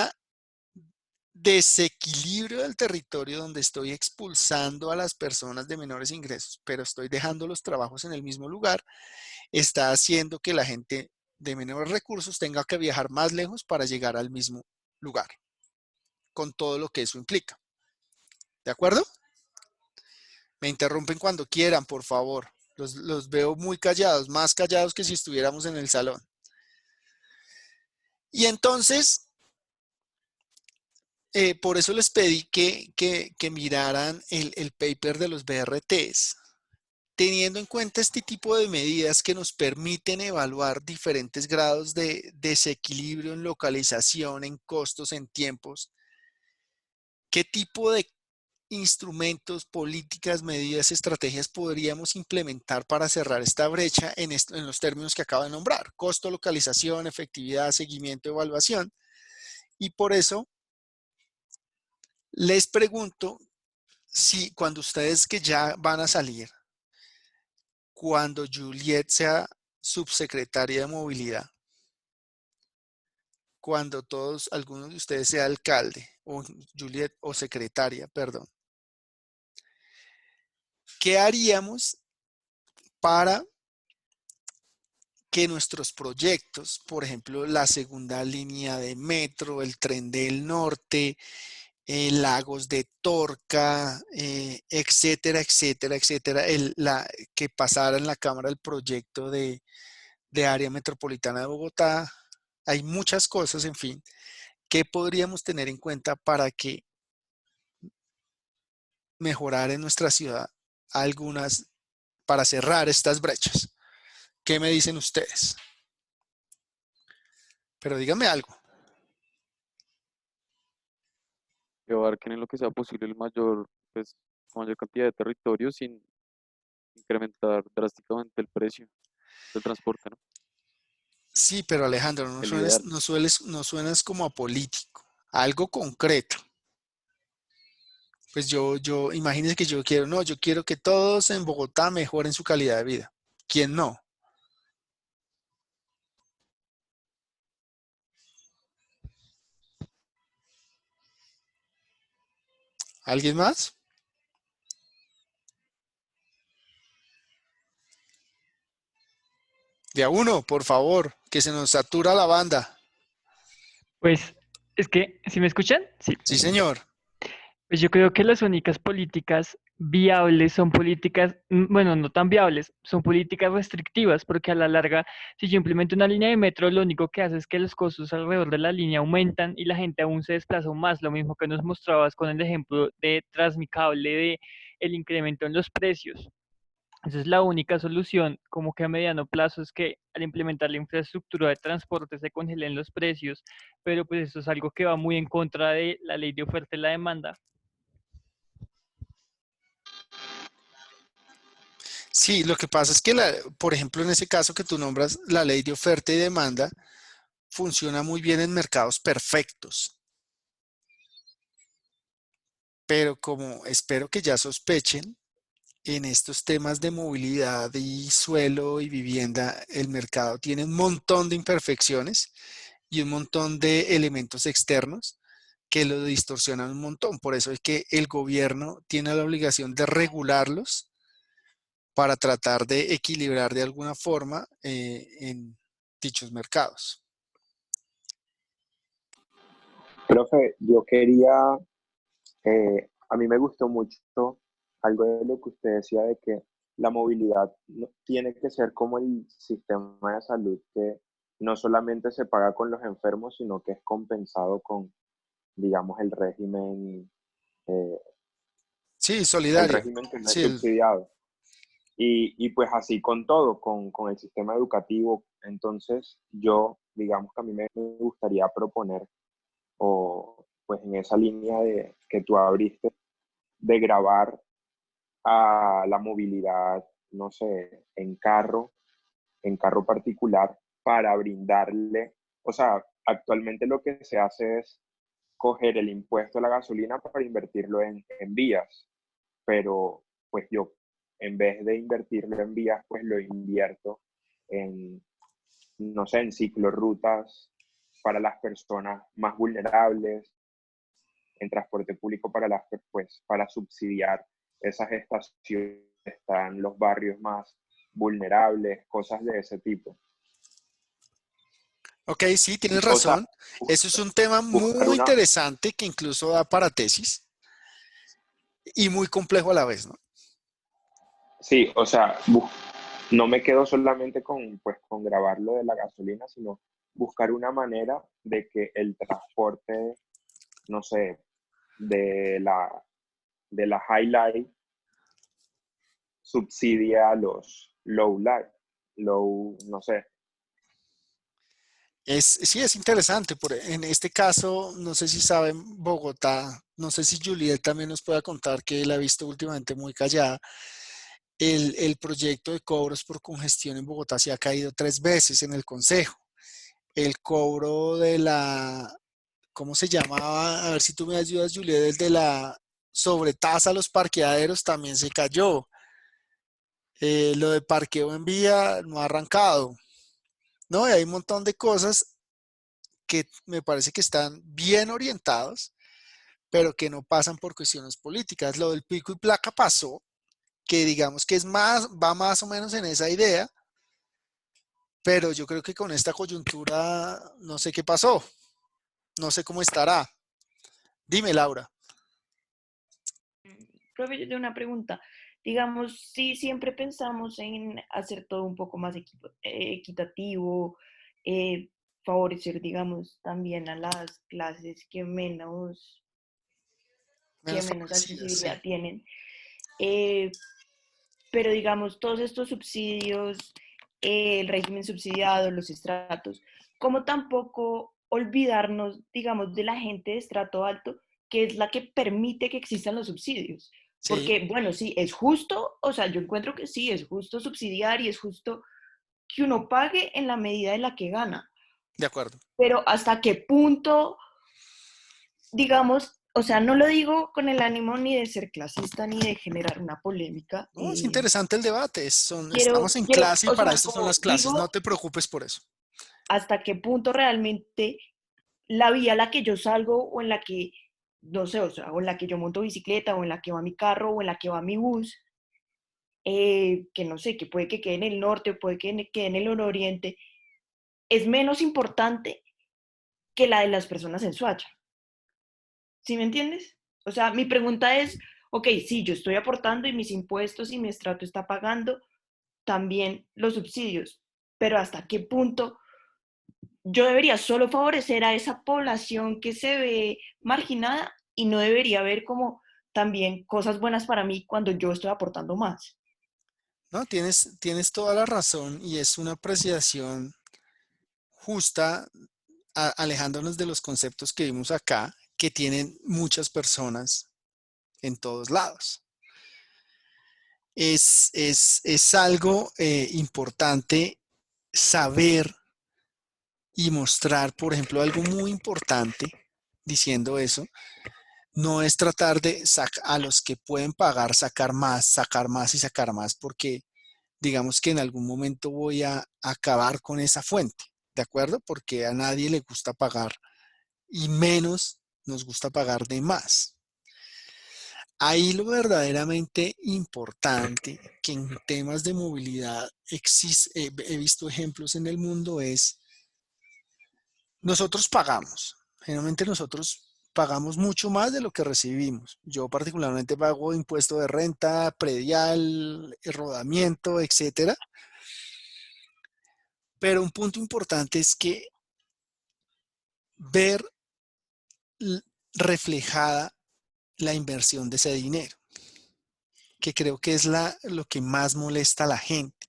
desequilibrio del territorio donde estoy expulsando a las personas de menores ingresos, pero estoy dejando los trabajos en el mismo lugar, está haciendo que la gente de menores recursos tenga que viajar más lejos para llegar al mismo lugar, con todo lo que eso implica. ¿De acuerdo? Me interrumpen cuando quieran, por favor. Los veo muy callados, más callados que si estuviéramos en el salón. Y entonces, por eso les pedí que miraran el paper de los BRTs, teniendo en cuenta este tipo de medidas que nos permiten evaluar diferentes grados de desequilibrio en localización, en costos, en tiempos. ¿Qué tipo de instrumentos, políticas, medidas, estrategias podríamos implementar para cerrar esta brecha en los términos que acabo de nombrar? Costo, localización, efectividad, seguimiento, evaluación. Y por eso les pregunto si cuando ustedes que ya van a salir, cuando Juliet sea subsecretaria de movilidad, cuando algunos de ustedes sea alcalde, o Juliet, o secretaria, perdón, ¿qué haríamos para que nuestros proyectos, por ejemplo, la segunda línea de metro, el tren del norte, Lagos de Torca, etcétera, etcétera, etcétera, que pasara en la Cámara el proyecto de área metropolitana de Bogotá. Hay muchas cosas, en fin, que podríamos tener en cuenta para que mejorar en nuestra ciudad algunas, para cerrar estas brechas. ¿Qué me dicen ustedes? Pero díganme algo. Que abarquen en lo que sea posible pues, la mayor cantidad de territorio sin incrementar drásticamente el precio del transporte, ¿no? Sí, pero Alejandro, El ideal. no suenas como a político, algo concreto. Pues imagínense que yo quiero que todos en Bogotá mejoren su calidad de vida. ¿Quién no? ¿Alguien más? De a uno, por favor, que se nos satura la banda. Pues es que, ¿si me escuchan? Sí. Sí, señor. Pues yo creo que las únicas políticas viables son políticas, bueno, no tan viables, son políticas restrictivas, porque a la larga, si yo implemento una línea de metro, lo único que hace es que los costos alrededor de la línea aumentan y la gente aún se desplaza aún más, lo mismo que nos mostrabas con el ejemplo de Transmicable, de el incremento en los precios. Entonces la única solución, como que a mediano plazo, es que al implementar la infraestructura de transporte se congelen los precios, pero pues eso es algo que va muy en contra de la ley de oferta y la demanda. Sí, lo que pasa es que, por ejemplo, en ese caso que tú nombras, la ley de oferta y demanda funciona muy bien en mercados perfectos. Pero como espero que ya sospechen, en estos temas de movilidad y suelo y vivienda, el mercado tiene un montón de imperfecciones y un montón de elementos externos que lo distorsionan un montón. Por eso es que el gobierno tiene la obligación de regularlos para tratar de equilibrar de alguna forma en dichos mercados. Profe, yo quería, a mí me gustó mucho algo de lo que usted decía de que la movilidad tiene que ser como el sistema de salud que no solamente se paga con los enfermos, sino que es compensado con, digamos, eh, Sí, el solidario. régimen que no es Sí, subsidiado. Y pues así con todo, con el sistema educativo. Entonces yo, digamos que a mí me gustaría proponer, o pues en esa línea que tú abriste, de grabar a la movilidad, no sé, en carro particular, para brindarle, o sea, actualmente lo que se hace es coger el impuesto a la gasolina para invertirlo en vías, pero pues yo, en vez de invertirlo en vías, pues lo invierto en, no sé, en ciclorrutas para las personas más vulnerables, en transporte público pues, para subsidiar esas estaciones, están los barrios más vulnerables, cosas de ese tipo. ok, sí, tienes O sea, razón. Eso es un tema buscar muy una, interesante que incluso da para tesis y muy complejo a la vez, ¿no? sí, o sea, no me quedo solamente pues, con grabar lo de la gasolina, sino buscar una manera de que el transporte, no sé, de la highlight subsidia a los low, no sé. Sí, es interesante. En este caso, no sé si saben, Bogotá, no sé si Juliet también nos pueda contar que la ha visto últimamente muy callada. El proyecto de cobros por congestión en Bogotá se ha caído 3 veces en el Consejo. El cobro de ¿cómo se llamaba? A ver si tú me ayudas, Juliet, el de la sobretasa a los parqueaderos también se cayó. Lo de parqueo en vía no ha arrancado. No, y hay un montón de cosas que me parece que están bien orientados, pero que no pasan por cuestiones políticas. Lo del pico y placa pasó, que digamos que va más o menos en esa idea, pero yo creo que con esta coyuntura no sé qué pasó, no sé cómo estará. Dime, Laura. Profe, yo tengo una pregunta. Digamos, si siempre pensamos en hacer todo un poco más equitativo, eh, favorecer, digamos, también a las clases que Menos menos favorecidas, sí. accesibilidad tienen. Eh, pero digamos, todos estos subsidios, el régimen subsidiado, los estratos, como tampoco olvidarnos, digamos, de la gente de estrato alto, que es la que permite que existan los subsidios. Sí, Porque, bueno, sí, es justo, o sea, yo encuentro que sí, es justo subsidiar y es justo que uno pague en la medida en la que gana, de acuerdo. pero hasta qué punto, digamos, o sea, no lo digo con el ánimo ni de ser clasista ni de generar una polémica, No, es interesante el debate. Estamos en quiero, clase y o para sea, eso son como las clases. No digo, te preocupes por eso. hasta qué punto realmente la vía a la que yo salgo o en la que, no sé, o sea, o en la que yo monto bicicleta o en la que va mi carro o en la que va mi bus, que no sé, que puede que quede en el norte o puede que quede en el nororiente, es menos importante que la de las personas en Soacha. ¿Sí me entiendes? O sea, mi pregunta es, ok, sí, yo estoy aportando y mis impuestos y mi estrato está pagando también los subsidios, pero ¿hasta qué punto yo debería solo favorecer a esa población que se ve marginada y no debería ver como también cosas buenas para mí cuando yo estoy aportando más? No, tienes toda la razón y es una apreciación justa, alejándonos de los conceptos que vimos acá, que tienen muchas personas en todos lados. Es algo importante saber y mostrar, por ejemplo, algo muy importante diciendo eso. No es tratar de a los que pueden pagar sacar más y sacar más, porque digamos que en algún momento voy a acabar con esa fuente, ¿de acuerdo? Porque a nadie le gusta pagar y menos nos gusta pagar de más. Ahí lo verdaderamente importante que en temas de movilidad existe, he visto ejemplos en el mundo es nosotros pagamos. Generalmente nosotros pagamos mucho más de lo que recibimos. Yo particularmente pago impuesto de renta, predial, rodamiento, etcétera. Pero un punto importante es que ver reflejada la inversión de ese dinero, que creo que es lo que más molesta a la gente,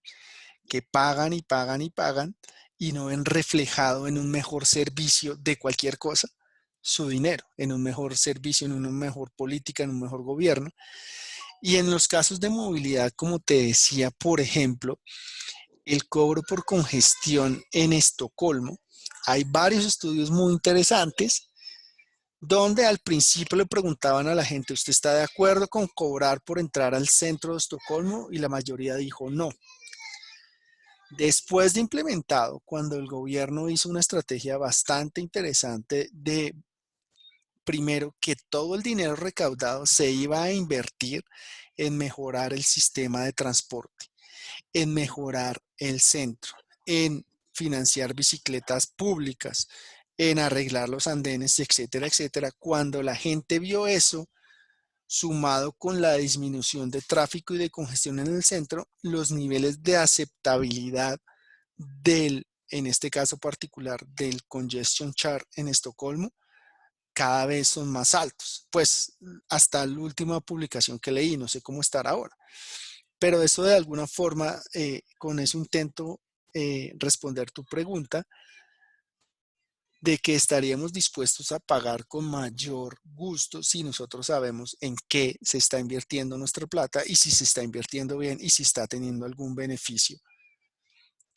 que pagan y pagan y pagan y no ven reflejado en un mejor servicio de cualquier cosa su dinero, en un mejor servicio, en una mejor política, en un mejor gobierno. Y en los casos de movilidad, como te decía, por ejemplo, el cobro por congestión en Estocolmo, hay varios estudios muy interesantes donde al principio le preguntaban a la gente, ¿usted está de acuerdo con cobrar por entrar al centro de Estocolmo? Y la mayoría dijo no. Después de implementado, cuando el gobierno hizo una estrategia bastante interesante de, primero, que todo el dinero recaudado se iba a invertir en mejorar el sistema de transporte, en mejorar el centro, en financiar bicicletas públicas, en arreglar los andenes, etcétera, etcétera. Cuando la gente vio eso, sumado con la disminución de tráfico y de congestión en el centro, los niveles de aceptabilidad en este caso particular, del congestion chart en Estocolmo, cada vez son más altos. Pues hasta la última publicación que leí, no sé cómo estará ahora. Pero eso de alguna forma, con eso intento responder tu pregunta de que estaríamos dispuestos a pagar con mayor gusto si nosotros sabemos en qué se está invirtiendo nuestra plata y si se está invirtiendo bien y si está teniendo algún beneficio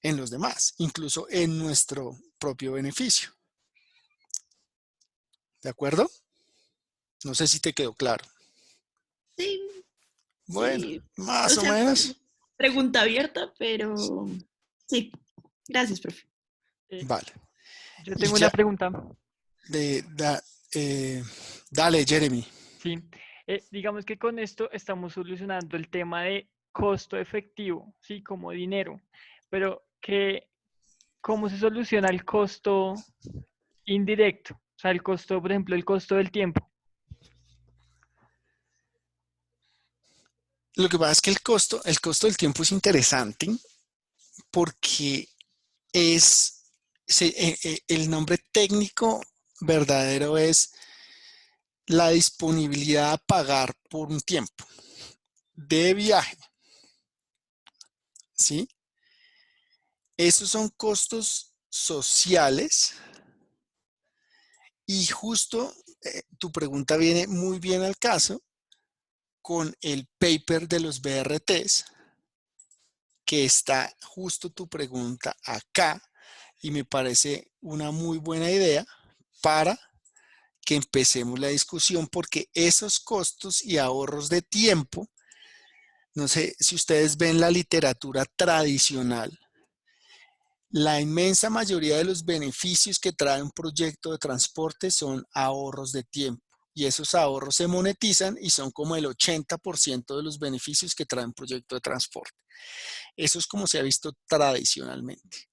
en los demás, incluso en nuestro propio beneficio. ¿De acuerdo? No sé si te quedó claro. Sí, Bueno, sí. O más o sea, menos. pregunta abierta, pero sí. Gracias, profe. Eh, Vale. yo Y tengo una ya, pregunta. de, da- eh, dale, Jeremy. Sí, digamos que con esto estamos solucionando el tema de costo efectivo, sí, como dinero, pero ¿cómo se soluciona el costo indirecto? O sea, el costo, por ejemplo, el costo del tiempo. Lo que pasa es que el costo del tiempo es interesante porque el nombre técnico verdadero es la disponibilidad a pagar por un tiempo de viaje, ¿sí? Esos son costos sociales y justo tu pregunta viene muy bien al caso con el paper de los BRTs, que está justo tu pregunta acá y me parece una muy buena idea para que empecemos la discusión porque esos costos y ahorros de tiempo, no sé si ustedes ven la literatura tradicional, la inmensa mayoría de los beneficios que trae un proyecto de transporte son ahorros de tiempo y esos ahorros se monetizan y son como el 80% de los beneficios que trae un proyecto de transporte. Eso es como se ha visto tradicionalmente.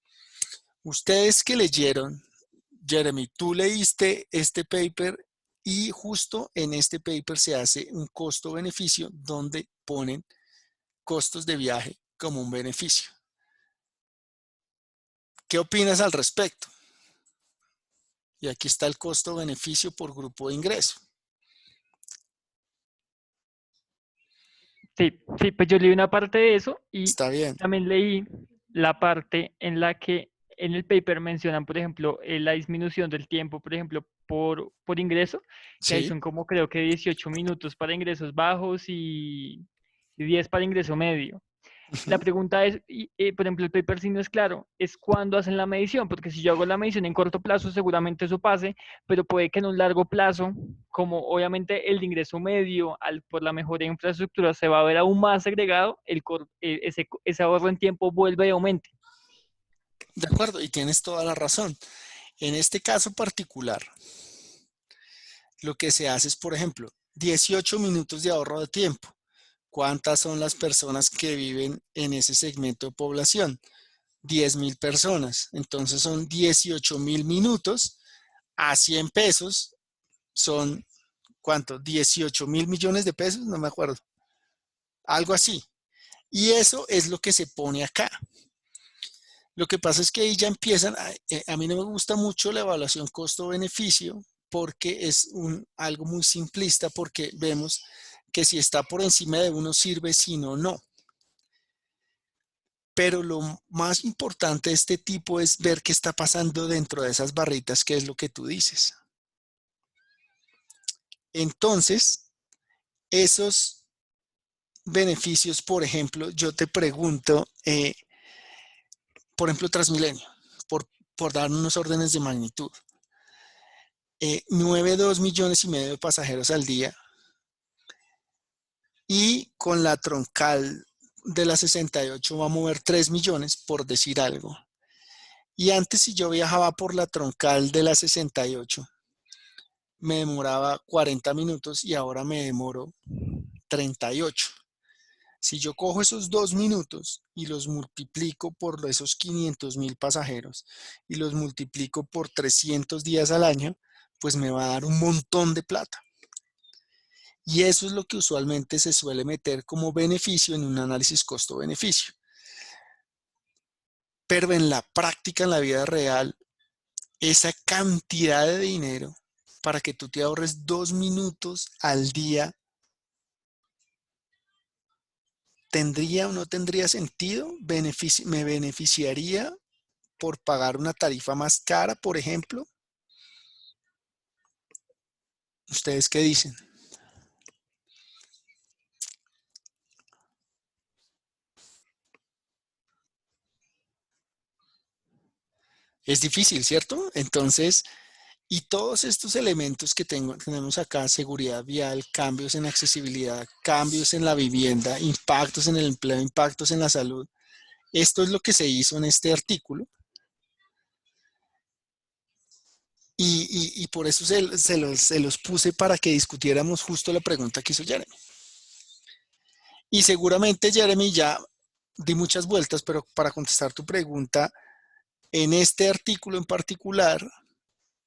Ustedes que leyeron, Jeremy, tú leíste este paper y justo en este paper se hace un costo-beneficio donde ponen costos de viaje como un beneficio. ¿Qué opinas al respecto? Y aquí está el costo-beneficio por grupo de ingreso. Sí, sí, pues yo leí una parte de eso y Está bien. también leí la parte en la que en el paper mencionan, por ejemplo, la disminución del tiempo, por ejemplo, por ingreso, que ahí Sí. son como creo que 18 minutos para ingresos bajos y 10 para ingreso medio. La Ujú. pregunta es, por ejemplo, el paper si no es claro, es cuándo hacen la medición, porque si yo hago la medición en corto plazo, seguramente eso pase, pero puede que en un largo plazo, como obviamente el de ingreso medio, por la mejora de infraestructura, se va a ver aún más agregado, ese ahorro en tiempo vuelve y aumente. De acuerdo, y tienes toda la razón. En este caso particular, lo que se hace es, por ejemplo, 18 minutos de ahorro de tiempo. ¿Cuántas son las personas que viven en ese segmento de población? 10.000 personas. Entonces son 18.000 minutos a 100 pesos. Son, ¿cuánto? 18.000 millones de pesos, no me acuerdo. Algo así. Y eso es lo que se pone acá. Lo que pasa es que ahí ya empiezan, a mí no me gusta mucho la evaluación costo-beneficio porque es algo muy simplista porque vemos que si está por encima de uno sirve, si no, no. Pero lo más importante de este tipo es ver qué está pasando dentro de esas barritas, que es lo que tú dices. Entonces, esos beneficios, por ejemplo, yo te pregunto, por ejemplo, Transmilenio, por dar unos órdenes de magnitud. 9,2 millones y medio de pasajeros al día y con la troncal de la 68 va a mover 3 millones, por decir algo. Y antes, si yo viajaba por la troncal de la 68, me demoraba 40 minutos y ahora me demoro 38. Si yo cojo esos 2 minutos y los multiplico por esos 500,000 pasajeros y los multiplico por 300 días al año, pues me va a dar un montón de plata. Y eso es lo que usualmente se suele meter como beneficio en un análisis costo-beneficio. Pero en la práctica, en la vida real, esa cantidad de dinero para que tú te ahorres 2 minutos al día, ¿tendría o no tendría sentido? ¿Me beneficiaría por pagar una tarifa más cara, por ejemplo? ¿Ustedes qué dicen? Es difícil, ¿cierto? Entonces, y todos estos elementos que tenemos acá, seguridad vial, cambios en accesibilidad, cambios en la vivienda, impactos en el empleo, impactos en la salud, esto es lo que se hizo en este artículo. Y por eso se los puse para que discutiéramos justo la pregunta que hizo Jeremy. Y seguramente, Jeremy, ya di muchas vueltas, pero para contestar tu pregunta, en este artículo en particular,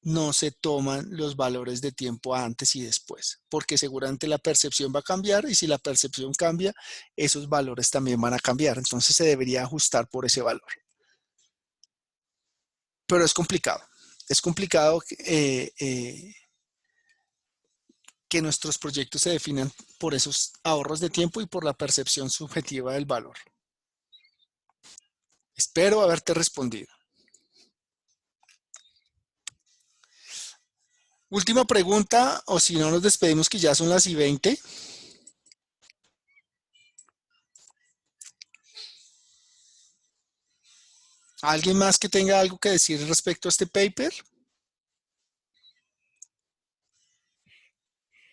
no se toman los valores de tiempo antes y después, porque seguramente la percepción va a cambiar y si la percepción cambia, esos valores también van a cambiar. Entonces se debería ajustar por ese valor. Pero es complicado. Es complicado que nuestros proyectos se definan por esos ahorros de tiempo y por la percepción subjetiva del valor. Espero haberte respondido. Última pregunta, o si no nos despedimos que ya son las y 20. ¿Alguien más que tenga algo que decir respecto a este paper?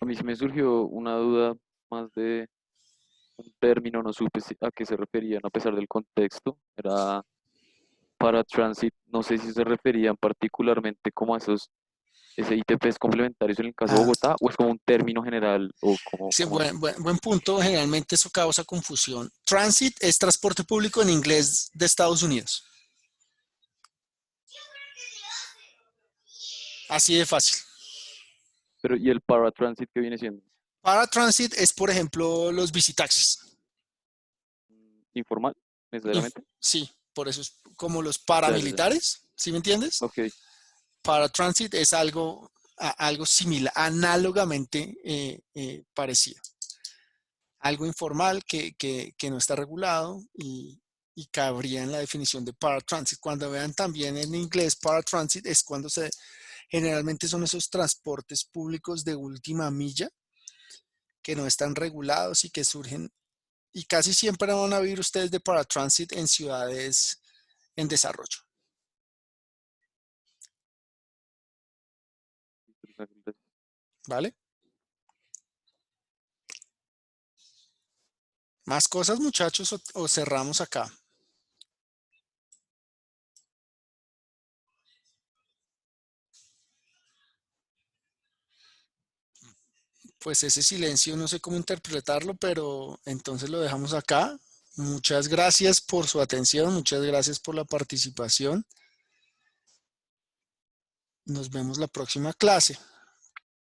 A mí se me surgió una duda más de un término, no supe a qué se referían a pesar del contexto. Era paratransit, no sé si se referían particularmente como a esos SITPs complementarios en el caso de Bogotá o es como un término general o como... Sí, buen punto. Generalmente eso causa confusión. Transit es transporte público en inglés de Estados Unidos. Así de fácil. Pero, ¿y el paratransit qué viene siendo? Paratransit es, por ejemplo, los visitaxis. ¿Informal, necesariamente? Sí, por eso es como los paramilitares, ¿sí me entiendes? Ok. Paratransit es algo similar, análogamente parecido. Algo informal que no está regulado y cabría en la definición de paratransit. Cuando vean también en inglés paratransit es cuando generalmente son esos transportes públicos de última milla que no están regulados y que surgen y casi siempre van a vivir ustedes de paratransit en ciudades en desarrollo. ¿Vale? ¿Más cosas, muchachos, o cerramos acá? Pues ese silencio no sé cómo interpretarlo, pero entonces lo dejamos acá. Muchas gracias por su atención, muchas gracias por la participación. Nos vemos la próxima clase.